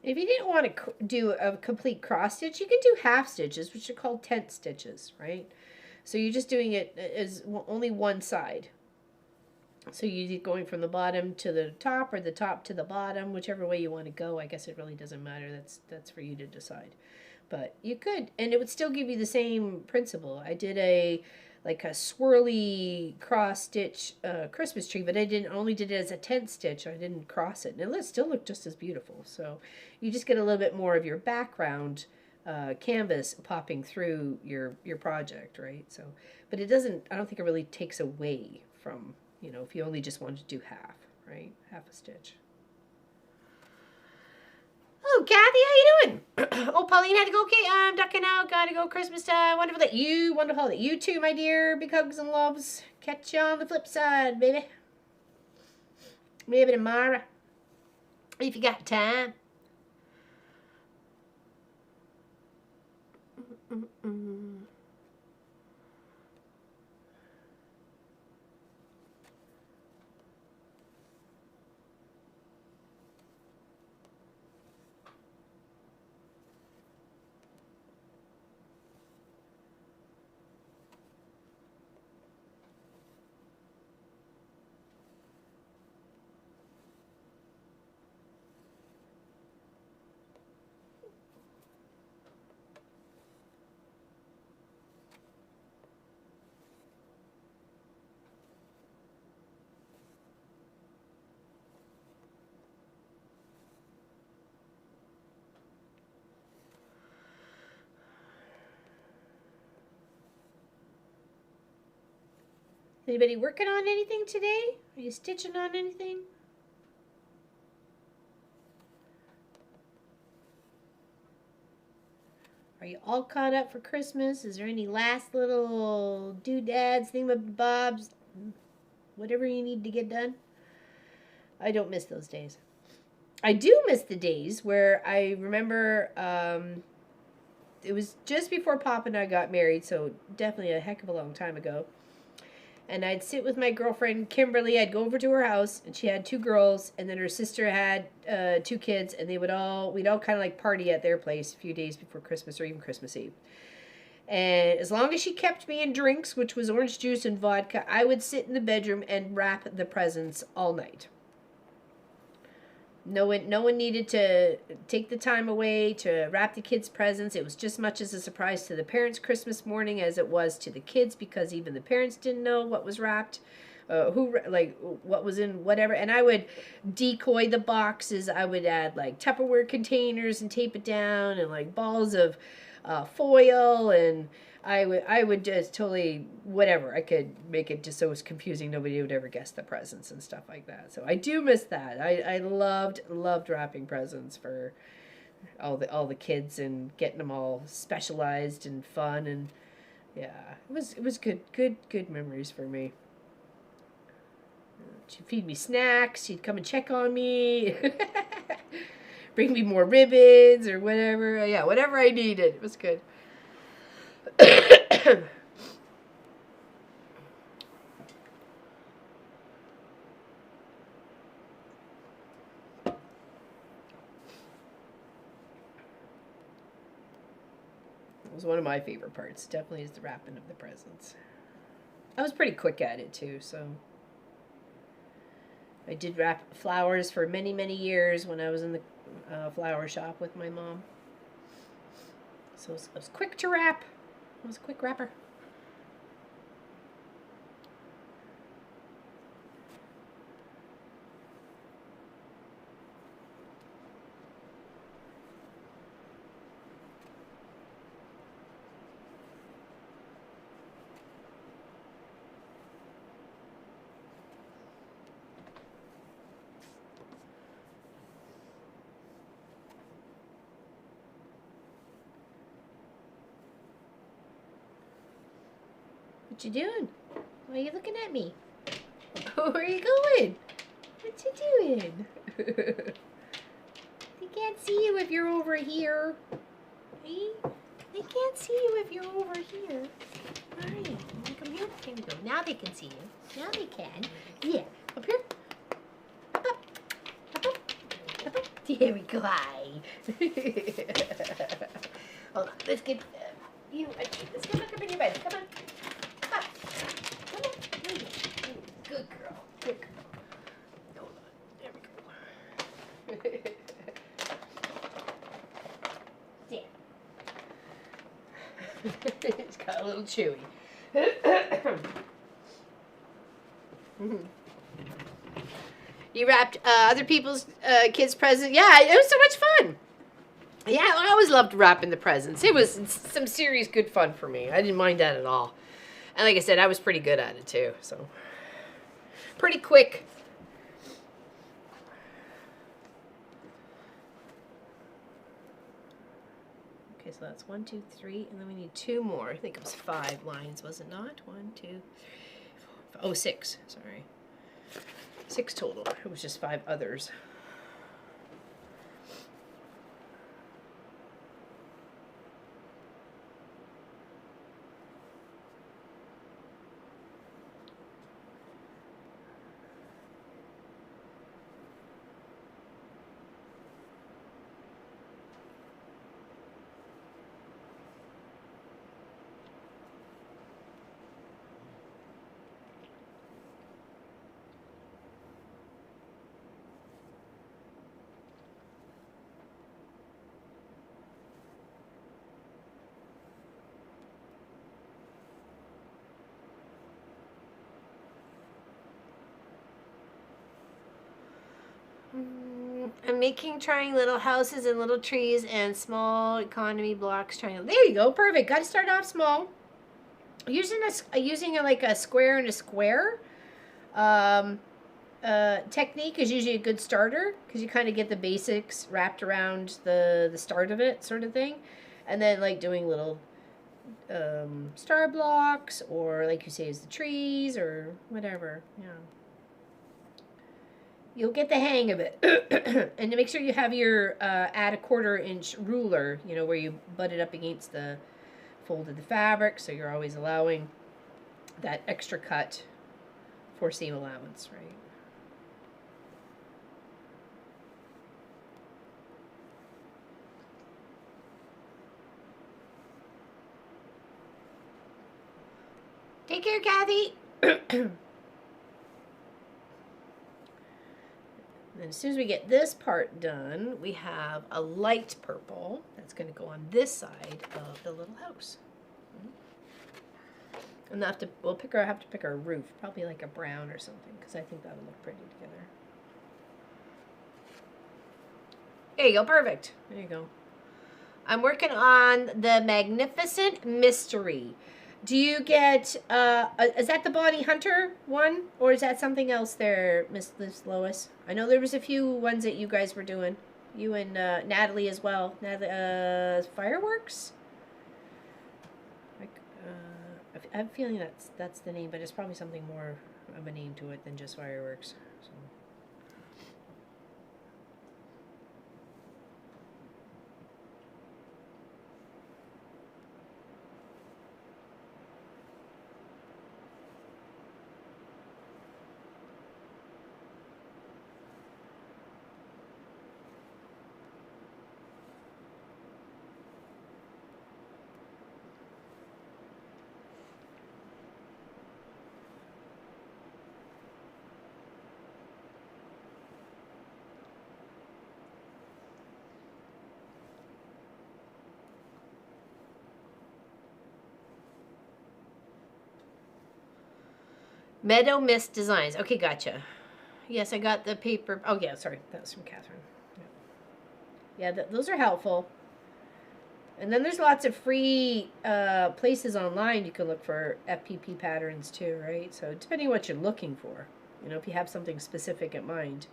If you didn't want to do a complete cross stitch, you can do half stitches, which are called tent stitches, right? So you're just doing it as only one side. So you're going from the bottom to the top or the top to the bottom, whichever way you want to go. I guess it really doesn't matter. That's for you to decide. But you could, and it would still give you the same principle. I did a swirly cross stitch Christmas tree, but I only did it as a tent stitch. I didn't cross it, and it still looked just as beautiful. So you just get a little bit more of your background canvas popping through your project, right? So, but it doesn't. I don't think it really takes away from, if you only just wanted to do half, right? Half a stitch. Oh, Kathy, how you doing? Oh, Pauline had to go. Okay, I'm ducking out. Gotta go. Christmas time. Wonderful that you too, my dear. Big hugs and loves. Catch you on the flip side, baby. Maybe tomorrow, if you got time. Anybody working on anything today? Are you stitching on anything? Are you all caught up for Christmas? Is there any last little doodads, thingamabobs, whatever you need to get done? I don't miss those days. I do miss the days where I remember it was just before Pop and I got married, so definitely a heck of a long time ago. And I'd sit with my girlfriend Kimberly. I'd go over to her house, and she had 2 girls, and then her sister had 2 kids, and we'd all kind of like party at their place a few days before Christmas or even Christmas Eve. And as long as she kept me in drinks, which was orange juice and vodka, I would sit in the bedroom and wrap the presents all night. No one needed to take the time away to wrap the kids' presents. It was just much as a surprise to the parents Christmas morning as it was to the kids, because even the parents didn't know what was wrapped. what was in whatever, and I would decoy the boxes. I would add like Tupperware containers and tape it down, and like balls of foil, and I would just totally whatever I could make it just so it was confusing. Nobody would ever guess the presents and stuff like that. So I do miss that. I loved wrapping presents for all the kids and getting them all specialized and fun, and yeah, it was good memories for me. She'd feed me snacks. She'd come and check on me. Bring me more ribbons or whatever. Yeah, whatever I needed. It was good. It was one of my favorite parts. Definitely is the wrapping of the presents. I was pretty quick at it too, so I did wrap flowers for many years when I was in the flower shop with my mom. So I was quick to wrap. I was a quick wrapper. What you doing? Why are you looking at me? Where are you going? What you doing? They can't see you if you're over here. Hey? They can't see you if you're over here. Alright, come here. Here we go. Now they can see you. Now they can. Yeah. Up here. Up, up. Up, up. Up, up. There we go. Hi. Hold on. Let's get you. Let's get back up in your bed. Come on. Good girl. Good girl. Hold on. There we go. Stand. It's got a little chewy. You wrapped other people's kids' presents. Yeah, it was so much fun. Yeah, I always loved wrapping the presents. It was some serious good fun for me. I didn't mind that at all. And like I said, I was pretty good at it too. So pretty quick. Okay, so that's 1, 2, 3, and then we need 2 more. I think it was 5 lines, was it not? 1, 2, 3, 4, 5. Oh, 6. Sorry, 6 total. It was just 5 others. I'm trying little houses and little trees and small economy blocks. There you go, perfect. Got to start off small. Using like a square and a square technique is usually a good starter because you kind of get the basics wrapped around the start of it, sort of thing, and then like doing little star blocks or like you say is the trees or whatever. Yeah. You'll get the hang of it. And to make sure you have your add a 1/4 inch ruler, you know, where you butt it up against the fold of the fabric, so you're always allowing that extra cut for seam allowance, right? Take care, Kathy. And as soon as we get this part done, we have a light purple that's going to go on this side of the little house. And have to, we'll pick her. I have to pick her a roof, probably like a brown or something, because I think that'll look pretty together. There you go, perfect. There you go. I'm working on the Magnificent Mystery. Do you get, is that the Bonnie Hunter one? Or is that something else there, Miss Lois? I know there was a few ones that you guys were doing. You and Natalie as well. Natalie, Fireworks? Like, I have a feeling that's the name, but it's probably something more of a name to it than just Fireworks. So. Meadow Mist Designs. Okay, gotcha. Yes, I got the paper. Oh, yeah, sorry. That was from Catherine. Yeah, those are helpful. And then there's lots of free places online you can look for FPP patterns too, right? So depending on what you're looking for, you know, if you have something specific in mind.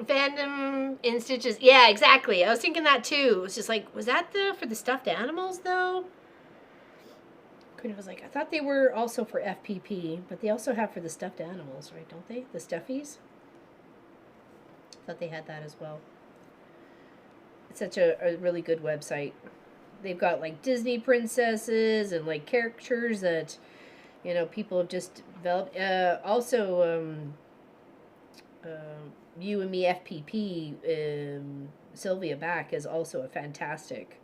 Fandom in stitches. Yeah, exactly. I was thinking that too. It was just like, was that for the stuffed animals though? It was like, I thought they were also for FPP, but they also have for the stuffed animals, right? Don't they? The stuffies? I thought they had that as well. It's such a really good website. They've got like Disney princesses and like characters that, you know, people have just developed. Also, You and Me FPP, Sylvia Back is also a fantastic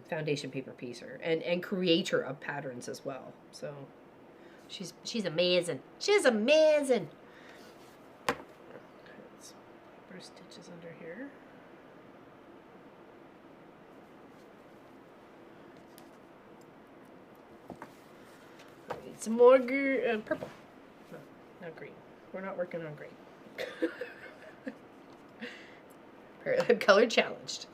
foundation paper piecer and creator of patterns as well. So she's amazing. She's amazing. Let's put stitches under here. Need some more purple. No, not green. We're not working on green. I'm color challenged.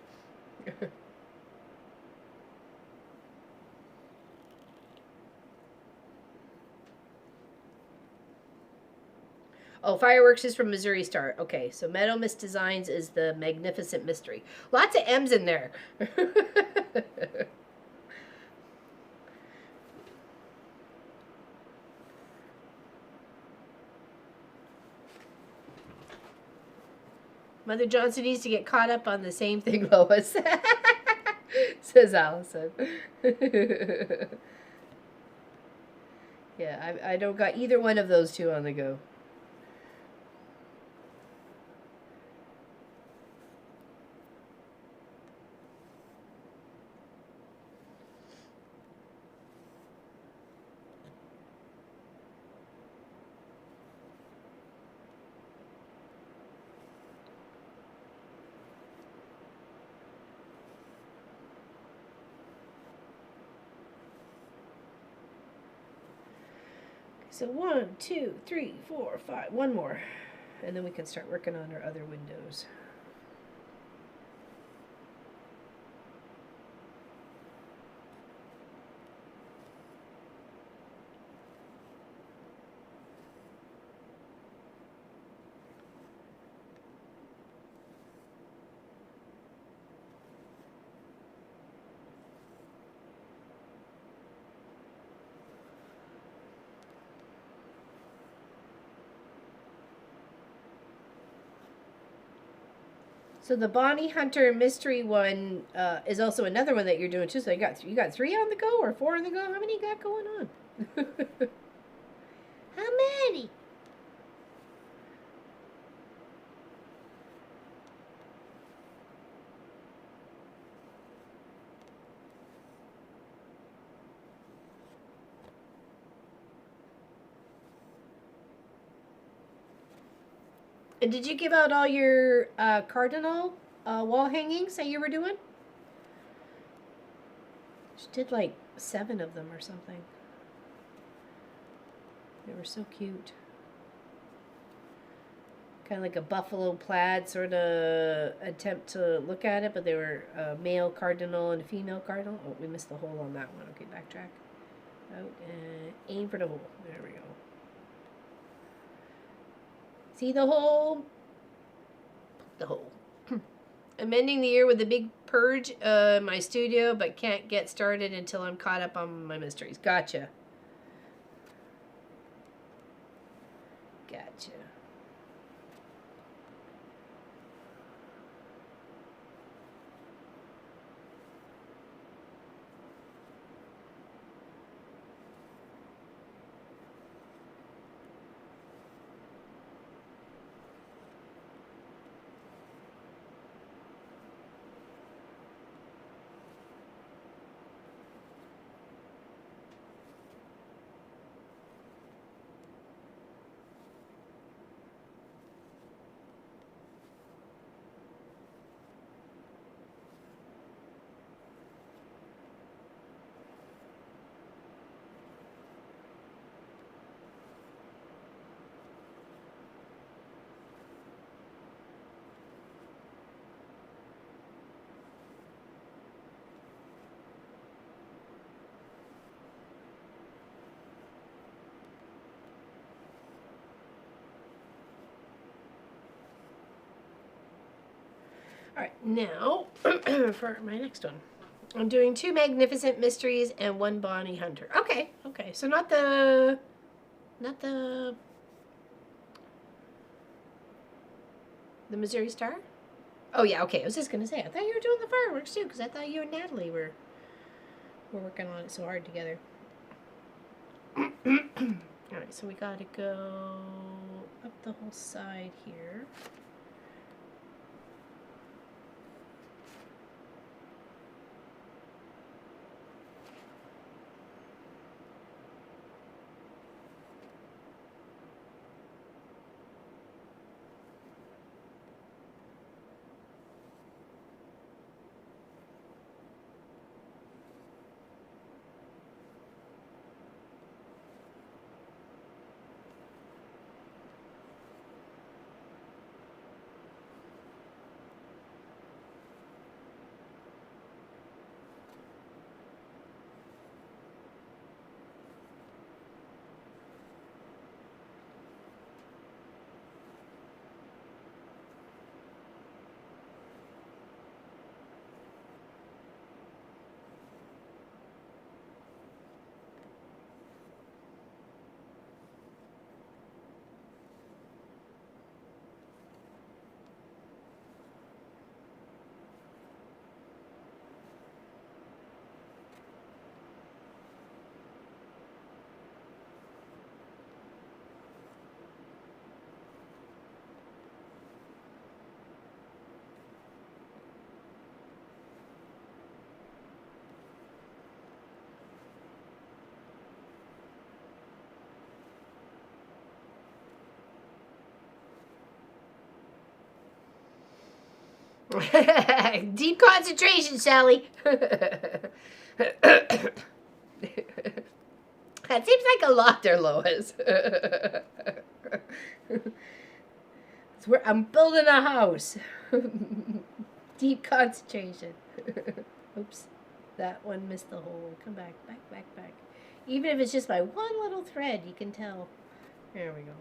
Oh, Fireworks is from Missouri Star. Okay, so Meadow Mist Designs is the Magnificent Mystery. Lots of M's in there. Mother Johnson needs to get caught up on the same thing, Lois. Says Allison. Yeah, I don't got either one of those two on the go. So 1, 2, 3, 4, 5. One more. And then we can start working on our other windows. So the Bonnie Hunter mystery one is also another one that you're doing too. So you got 3 on the go or 4 on the go? How many you got going on? How many? And did you give out all your cardinal wall hangings that you were doing? She did like 7 of them or something. They were so cute. Kind of like a buffalo plaid sort of attempt to look at it, but they were a male cardinal and a female cardinal. Oh, we missed the hole on that one. Okay, backtrack. Out and aim for the hole. There we go. See the hole? Poke the hole. I'm ending the year with a big purge in my studio, but can't get started until I'm caught up on my mysteries. Gotcha. Gotcha. All right, now for my next one. I'm doing 2 Magnificent Mysteries and 1 Bonnie Hunter. Okay, okay. So not the Missouri Star? Oh yeah, okay. I was just gonna say, I thought you were doing the fireworks too, because I thought you and Natalie were working on it so hard together. All right, so we gotta go up the whole side here. Deep concentration, Sally. That seems like a lot there, Lois. It's where I'm building a house. Deep concentration. Oops. That one missed the hole. Come back, back. Even if it's just by one little thread, you can tell. There we go.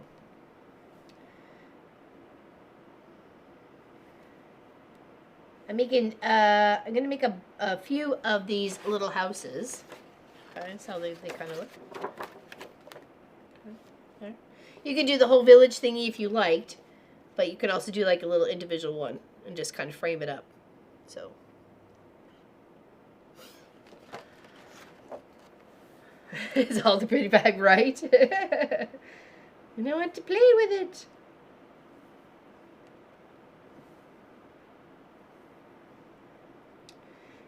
I'm gonna make a few of these little houses. Okay, that's how they kind of look. You can do the whole village thingy if you liked, but you can also do like a little individual one. and just kind of frame it up. So it's all the pretty bag, right? And I want to play with it.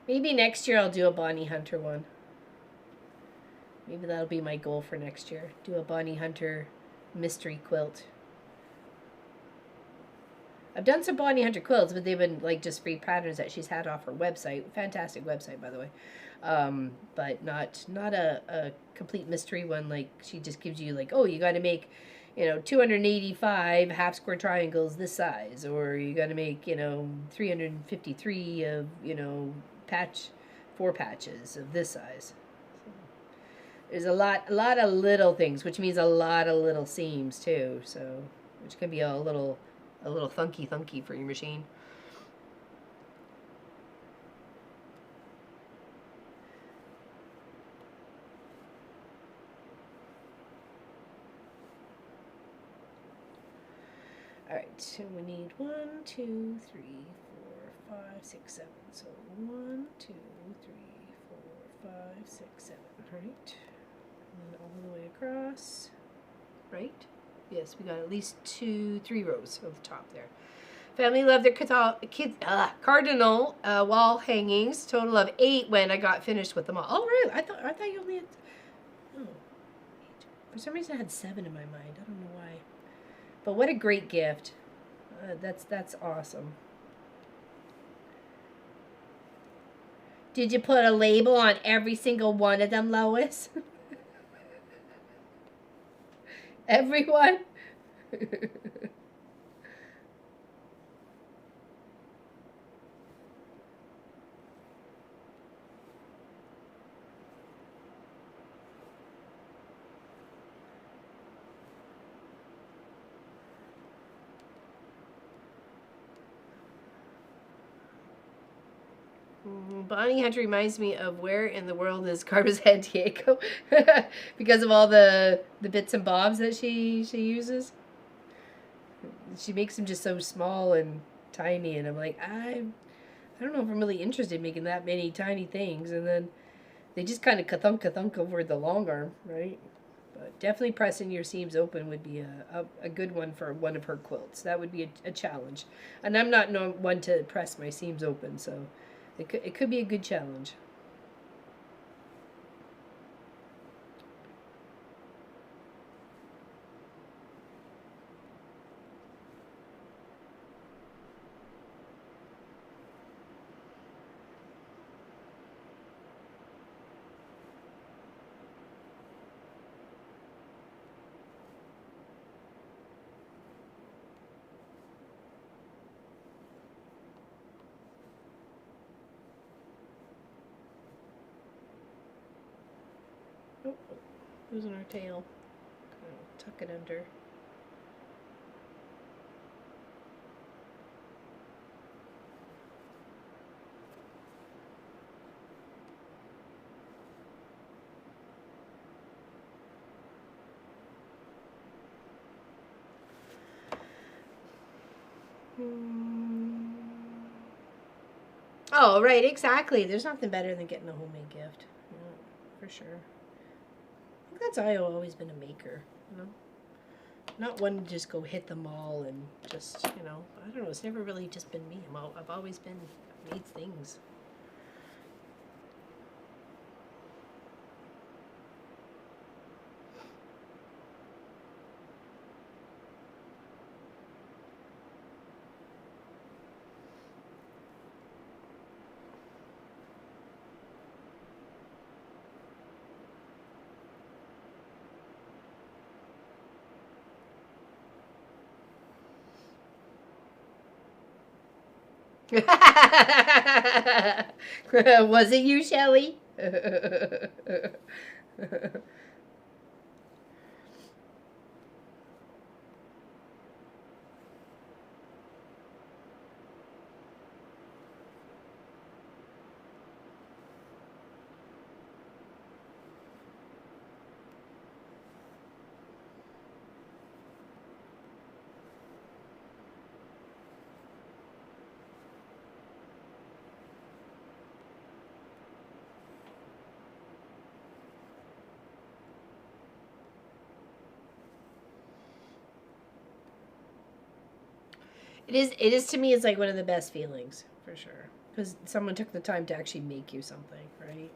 Maybe next year I'll do a Bonnie Hunter one. Maybe that'll be my goal for next year. Do a Bonnie Hunter mystery quilt. I've done some Bonnie Hunter quilts, but they've been like just free patterns that she's had off her website. Fantastic website, by the way. But not a complete mystery one. Like she just gives you like, oh, you got to make, 285 half square triangles this size, or you got to make 353 of four patches of this size. There's a lot of little things, which means a lot of little seams too. So which can be a little thunky for your machine. All right, so we need 1, 2, 3, 4, 5, 6, 7. So 1, 2, 3, 4, 5, 6, 7. All right, and then all the way across. Right? Yes, we got at least 2, 3 rows of the top there. Family love their cardinal wall hangings. Total of 8 when I got finished with them all. Oh, really? I thought you only had. Oh, 8. For some reason, I had 7 in my mind. I don't know why. But what a great gift. That's awesome. Did you put a label on every single one of them, Lois? Everyone? Bonnie Hunter reminds me of where in the world is Carmen's San Diego because of all the bits and bobs that she uses. She makes them just so small and tiny, and I'm like, I don't know if I'm really interested in making that many tiny things, and then they just kind of ka-thunk over the long arm, right? But definitely pressing your seams open would be a good one for one of her quilts. That would be a challenge, and I'm not one to press my seams open, so it could be a good challenge. Oh, losing our tail. Tuck it under. Oh, right, exactly. There's nothing better than getting a homemade gift. Yeah, for sure. I think that's why I've always been a maker, Not one to just go hit the mall and just, I don't know, it's never really just been me. I've always made things. Was it you, Shelley? It is to me, it's like one of the best feelings, for sure. Because someone took the time to actually make you something, right?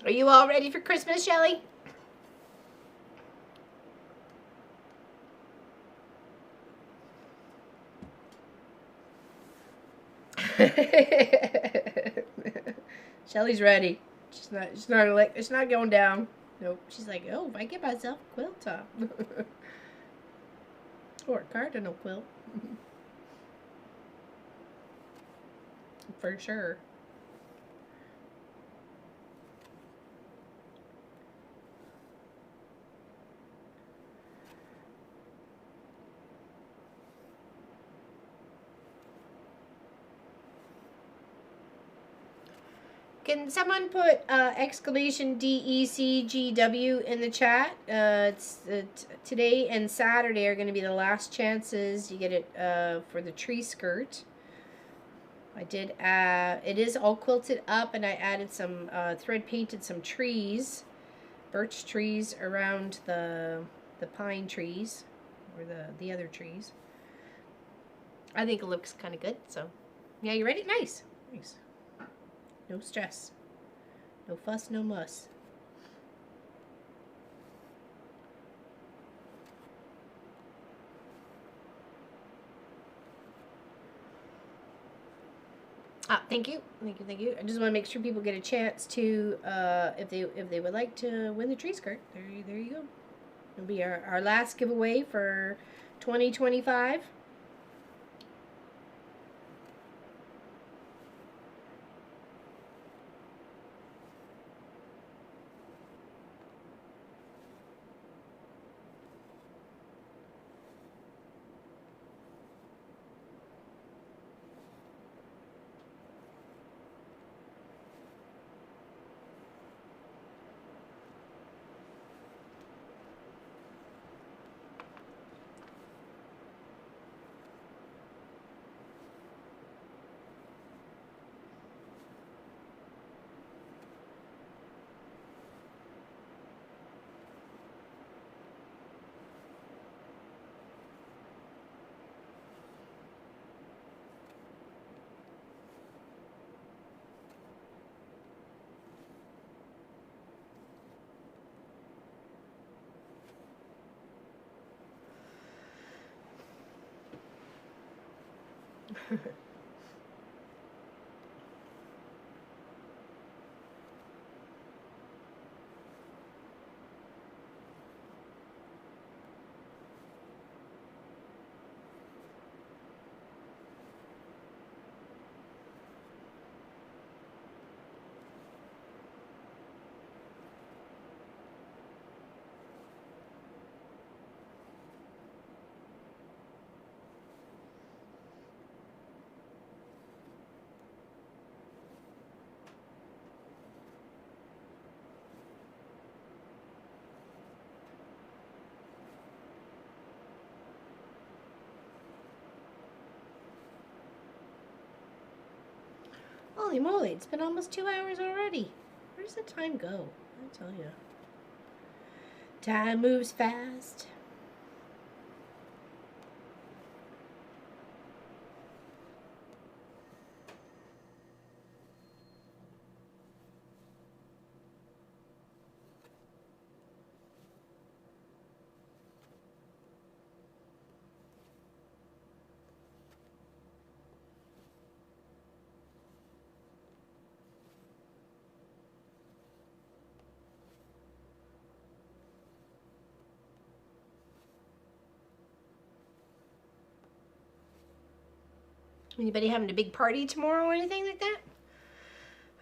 Are you all ready for Christmas, Shelly? Shelly's ready. She's not going down. Nope. She's like, oh, if I get myself a quilt top. Or a cardinal quilt. For sure. Can someone put exclamation DECGW in the chat? Today and Saturday are going to be the last chances. You get it for the tree skirt. I did it is all quilted up, and I added some thread painted some trees, birch trees around the pine trees, or the other trees. I think it looks kind of good. So, yeah, you ready? Nice, nice. No stress. No fuss, no muss. Thank you. Thank you, thank you. I just want to make sure people get a chance to, if they would like to win the tree skirt, there you go. It'll be our last giveaway for 2025. Holy moly, it's been almost 2 hours already. Where does the time go? I tell you. Time moves fast. Anybody having a big party tomorrow or anything like that?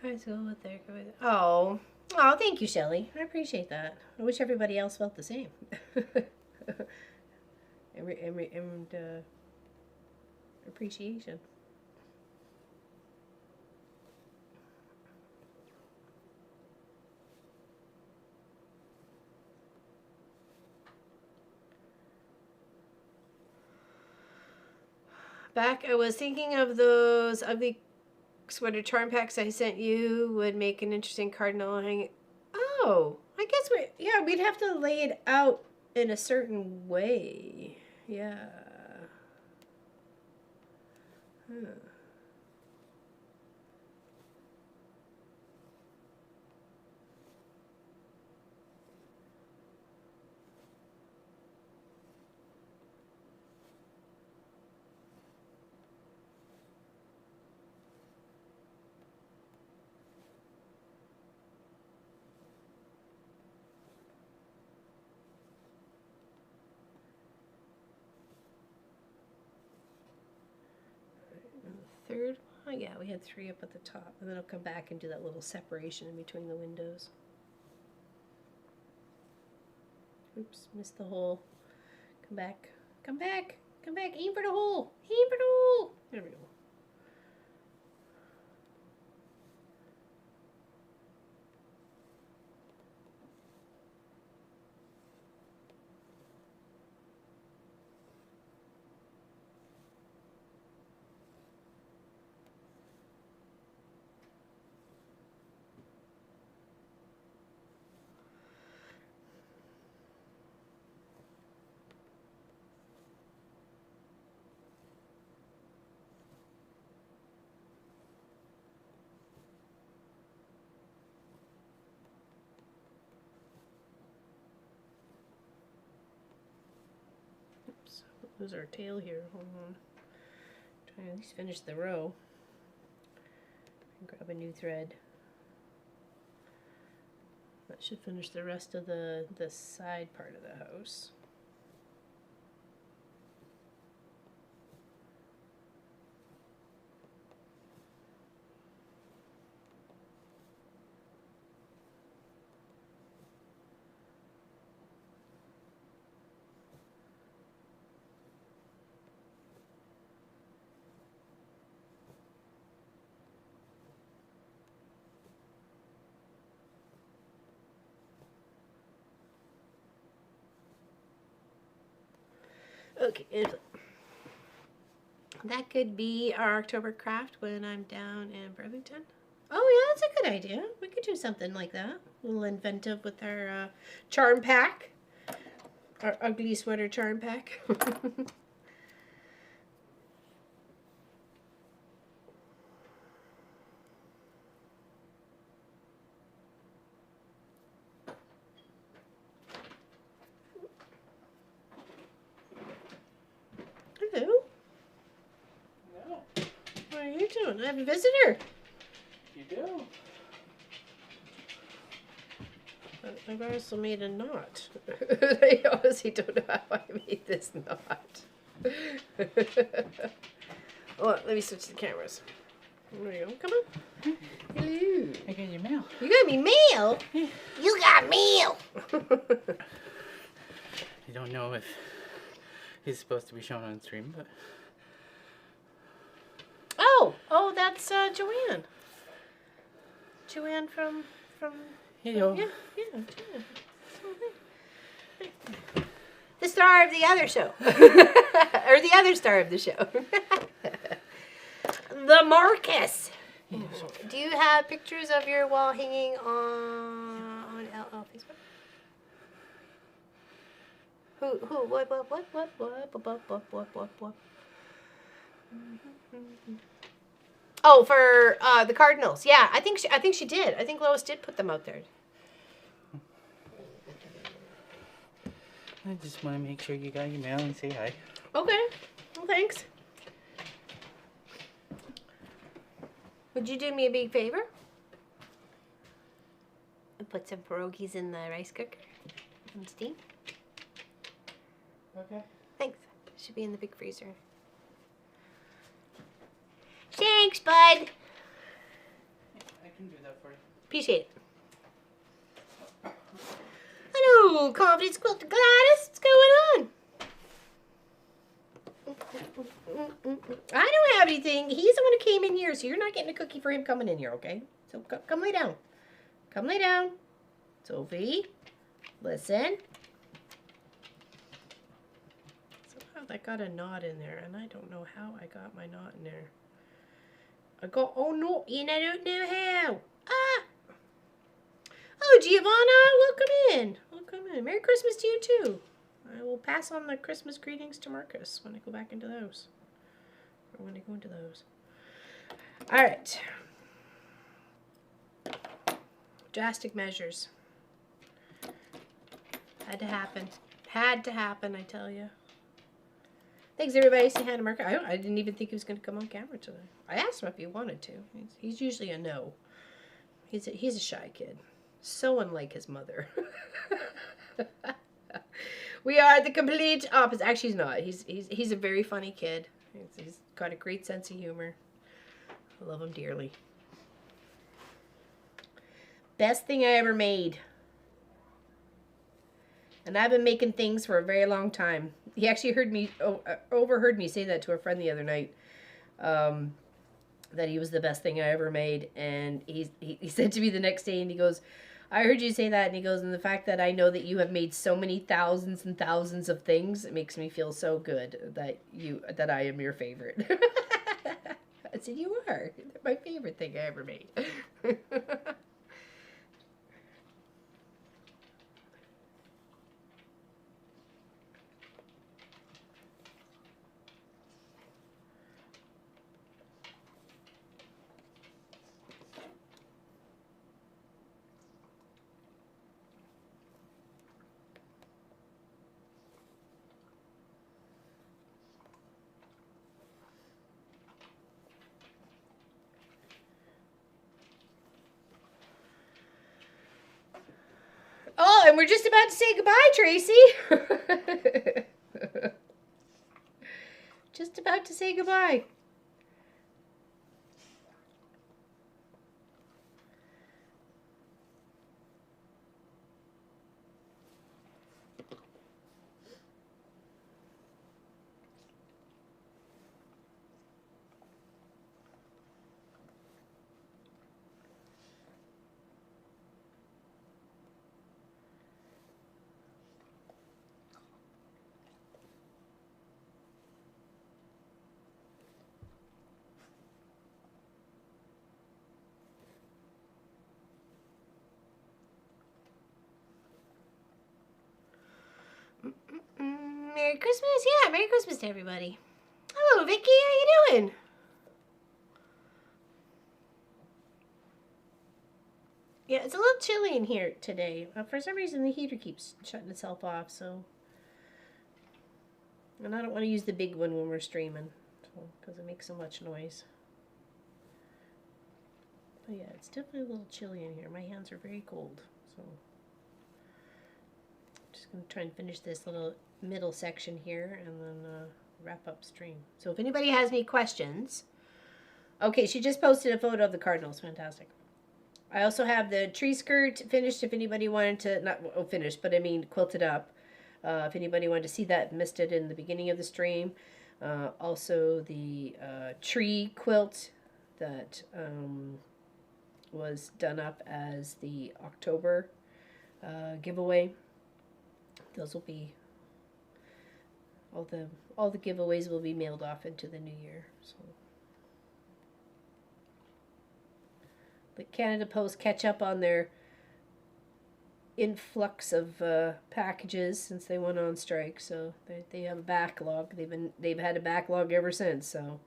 High school with their... Oh. Oh, thank you, Shelley. I appreciate that. I wish everybody else felt the same. and appreciation. Back, I was thinking of those ugly sweater charm packs I sent you would make an interesting cardinal hanging. Oh, I guess we'd have to lay it out in a certain way. Yeah. Huh. Third one? Yeah, we had 3 up at the top, and then I'll come back and do that little separation in between the windows. Oops, missed the hole. Come back, come back, come back, aim for the hole, aim for the hole. There we go. Lose our tail here. Hold on. Try to at least finish the row. And grab a new thread. That should finish the rest of the side part of the house. Okay, that could be our October craft when I'm down in Burlington. Oh yeah, that's a good idea. We could do something like that. A little inventive with our charm pack. Our ugly sweater charm pack. Hello. No, What are you doing? I have a visitor. you do. I've also made a knot. I honestly don't know how I made this knot. Oh, let me switch the cameras. There you go. Come on. Hello. I got your mail. You got me mail? You got mail! I don't know if he's supposed to be shown on stream, but Oh, that's Joanne. Joanne from hello. yeah, Joanne. The star of the other show. Or the other star of the show. The Marcus. Do you have pictures of your wall hanging on Facebook? Who, what? Oh, for the Cardinals. Yeah, I think she did. I think Lois did put them out there. I just want to make sure you got your mail and say hi. Okay. Well, thanks. Would you do me a big favor? And put some pierogies in the rice cooker and steam? Okay. Thanks. Should be in the big freezer. Thanks, bud. I can do Appreciate it. Hello, Confidence Quilter Gladys. What's going on? I don't have anything. He's the one who came in here, so you're not getting a cookie for him coming in here, okay? So come lay down. Come lay down. Sophie, listen. Somehow I got a knot in there, and I don't know how I got my knot in there. Oh no, and I don't know how. Ah! Oh, Giovanna, welcome in. Welcome in. Merry Christmas to you, too. I will pass on the Christmas greetings to Marcus when I go back into those. Or when I go into those. All right. Drastic measures. Had to happen. Had to happen, I tell you. Thanks, everybody. Say hi to Marcus. I didn't even think he was going to come on camera today. I asked him if he wanted to. He's usually a no. He's a shy kid. So unlike his mother. We are the complete opposite. Actually, he's not. He's a very funny kid. He's got a great sense of humor. I love him dearly. Best thing I ever made. And I've been making things for a very long time. He actually overheard me say that to a friend the other night. That he was the best thing I ever made. And he said to me the next day, and he goes, I heard you say that, and he goes, and the fact that I know that you have made so many thousands and thousands of things, it makes me feel so good that I am your favorite. I said, you are. You're my favorite thing I ever made. Oh, and we're just about to say goodbye, Tracy. Just about to say goodbye. Merry Christmas. Yeah, Merry Christmas to everybody. Hello, Vicky. How you doing? Yeah, it's a little chilly in here today. For some reason, the heater keeps shutting itself off, so... And I don't want to use the big one when we're streaming, because it makes so much noise. But yeah, it's definitely a little chilly in here. My hands are very cold, so... I'm just going to try and finish this little middle section here and then wrap up stream. So if anybody has any questions... Okay, she just posted a photo of the cardinals. Fantastic. I also have the tree skirt finished if anybody wanted to... Not finished, but I mean quilted up. If anybody wanted to see that, missed it in the beginning of the stream. Also the tree quilt that was done up as the October giveaway. Those will be all the giveaways will be mailed off into the new year. So let Canada Post catch up on their influx of packages since they went on strike. So they have a backlog. They've had a backlog ever since. So,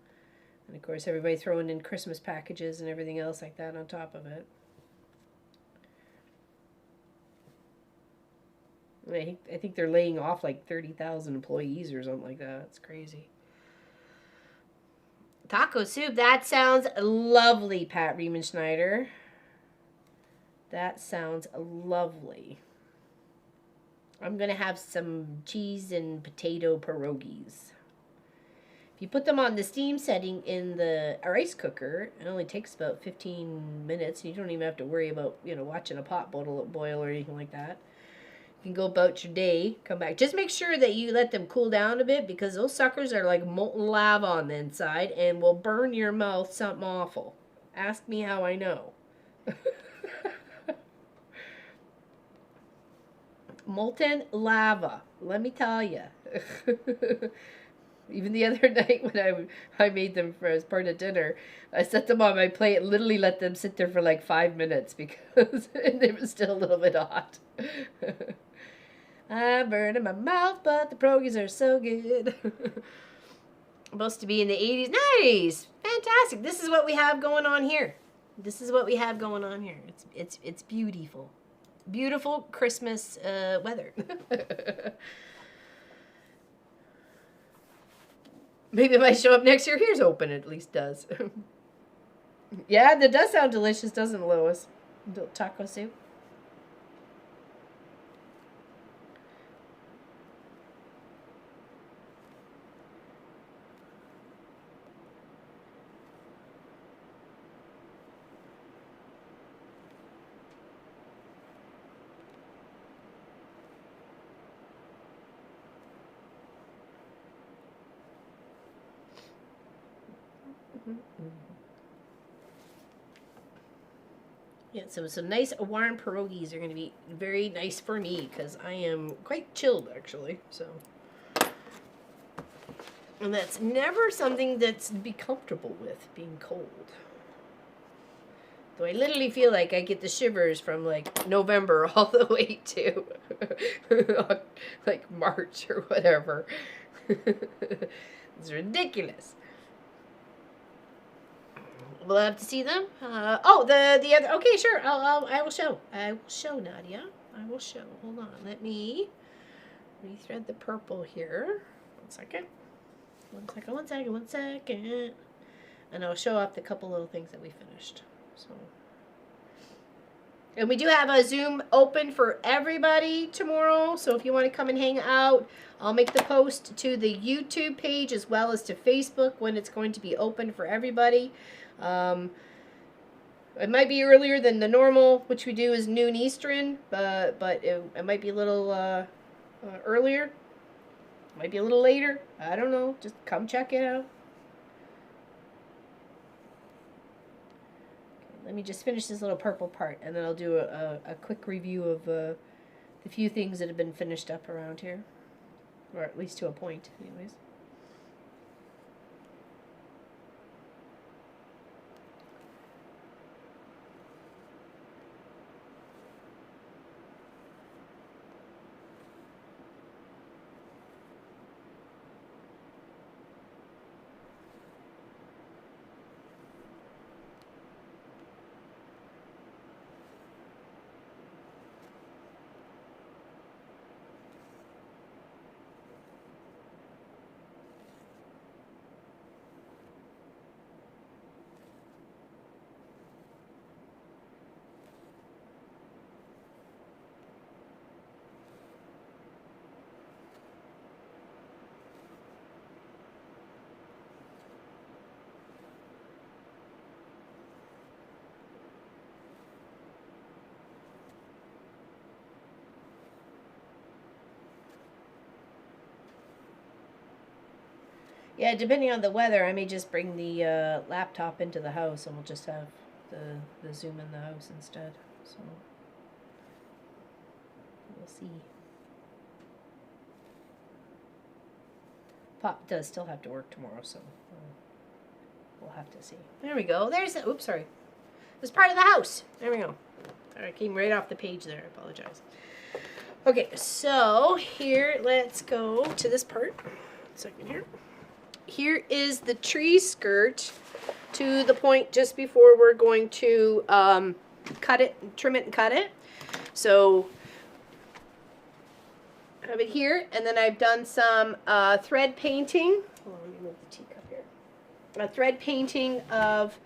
and of course everybody throwing in Christmas packages and everything else like that on top of it. I think they're laying off like 30,000 employees or something like that. It's crazy. Taco soup. That sounds lovely, Pat Riemenschneider. That sounds lovely. I'm going to have some cheese and potato pierogies. If you put them on the steam setting in the rice cooker, it only takes about 15 minutes. You don't even have to worry about, watching a pot boil or anything like that. You can go about your day, come back. Just make sure that you let them cool down a bit, because those suckers are like molten lava on the inside and will burn your mouth something awful. Ask me how I know. Molten lava, let me tell you. Even the other night when I made them as part of dinner, I set them on my plate and literally let them sit there for like 5 minutes because they were still a little bit hot. I'm burning my mouth, but the pierogies are so good. Supposed to be in the 80s, 90s. Fantastic. This is what we have going on here. This is what we have going on here. It's beautiful. Beautiful Christmas weather. Maybe it might show up next year. Here's open, it at least does. Yeah, that does sound delicious, doesn't it, Lois? Taco soup. Yeah, so some nice warm pierogies are going to be very nice for me because I am quite chilled, actually. So, and that's never something that's to be comfortable with, being cold. Though I literally feel like I get the shivers from like November all the way to like March or whatever. It's ridiculous. We'll have to see them. The other. Okay, sure. I will show. I will show, Nadia. I will show. Hold on. Let me rethread the purple here. 1 second. 1 second. 1 second. 1 second. And I'll show off the couple little things that we finished. So. And we do have a Zoom open for everybody tomorrow. So if you want to come and hang out, I'll make the post to the YouTube page as well as to Facebook when it's going to be open for everybody. It might be earlier than the normal, which we do is noon Eastern, but it might be a little earlier. Might be a little later. I don't know. Just come check it out. Let me just finish this little purple part, and then I'll do a quick review of the few things that have been finished up around here. Or at least to a point, anyways. Yeah, depending on the weather, I may just bring the laptop into the house and we'll just have the Zoom in the house instead. So, we'll see. Pop does still have to work tomorrow, so we'll have to see. There we go. There's the, oops, sorry. It's part of the house. There we go. Sorry, I came right off the page there. I apologize. Okay, so here, let's go to this part. 1 second here. Here is the tree skirt to the point just before we're going to cut it, trim it and cut it. So I have it here, and then I've done some thread painting. Hold on, let me move the teacup here. A thread painting of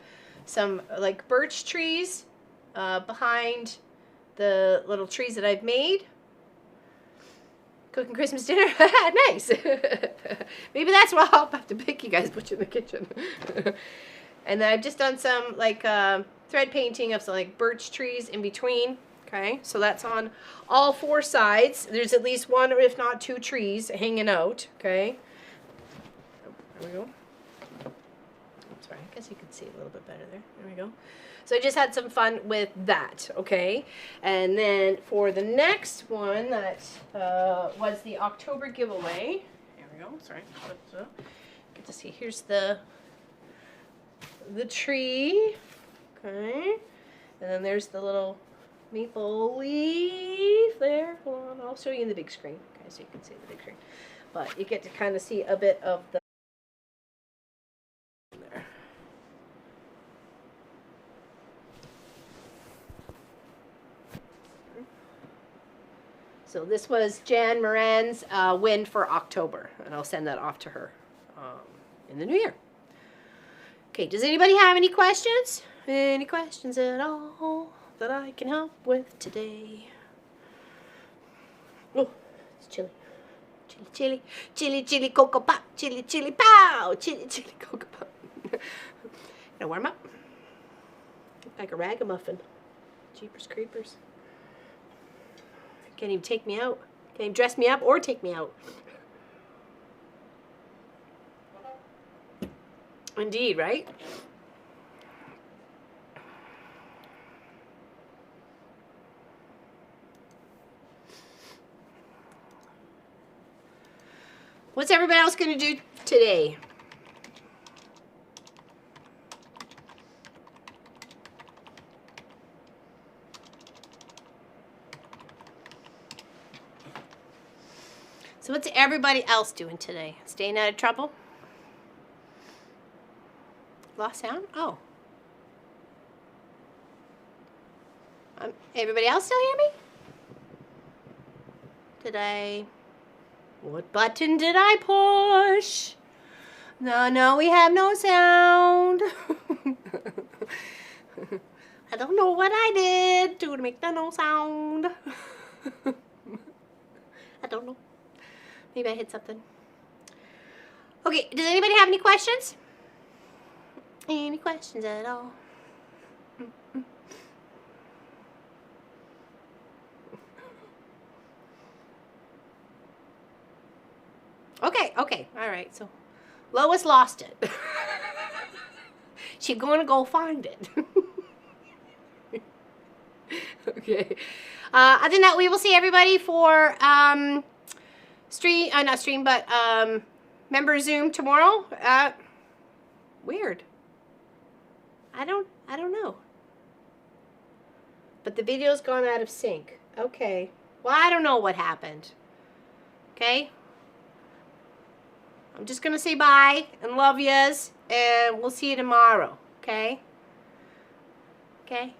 some like birch trees behind the little trees that I've made. Cooking Christmas dinner? Nice. Maybe that's why I'll have to pick you guys, put you in the kitchen. And then I've just done some like thread painting of some like birch trees in between. Okay, so that's on all 4 sides. There's at least 1 or if not 2 trees hanging out. Okay. There we go. Sorry, I guess you can see a little bit better there. There we go. So I just had some fun with that, okay? And then for the next one, that was the October giveaway. Here we go, sorry. Get to see, here's the tree, okay? And then there's the little maple leaf there. Hold on, I'll show you in the big screen, okay, so you can see the big screen. But you get to kind of see a bit of the there. So this was Jan Moran's win for October, and I'll send that off to her in the new year. Okay, does anybody have any questions? Any questions at all that I can help with today? Oh, it's chilly. Chili, chili, chili, chili, cocoa pop, chili, chili, pow, chili, chili, cocoa pop. Gonna warm up. Look like a ragamuffin. Jeepers creepers. Can't even take me out. Can't even dress me up or take me out. Indeed, right? What's everybody else going to do today? So what's everybody else doing today? Staying out of trouble? Lost sound? Oh. Everybody else still hear me? Did I... What button did I push? No, we have no sound. I don't know what I did to make the no sound. I don't know. Maybe I hit something. Okay, does anybody have any questions? Any questions at all? Okay, all right. So Lois lost it. She's gonna go find it. Okay. Other than that, we will see everybody for member Zoom tomorrow. Weird. I don't know. But the video's gone out of sync. Okay. Well, I don't know what happened. Okay? I'm just gonna say bye and love yous, and we'll see you tomorrow. Okay? Okay?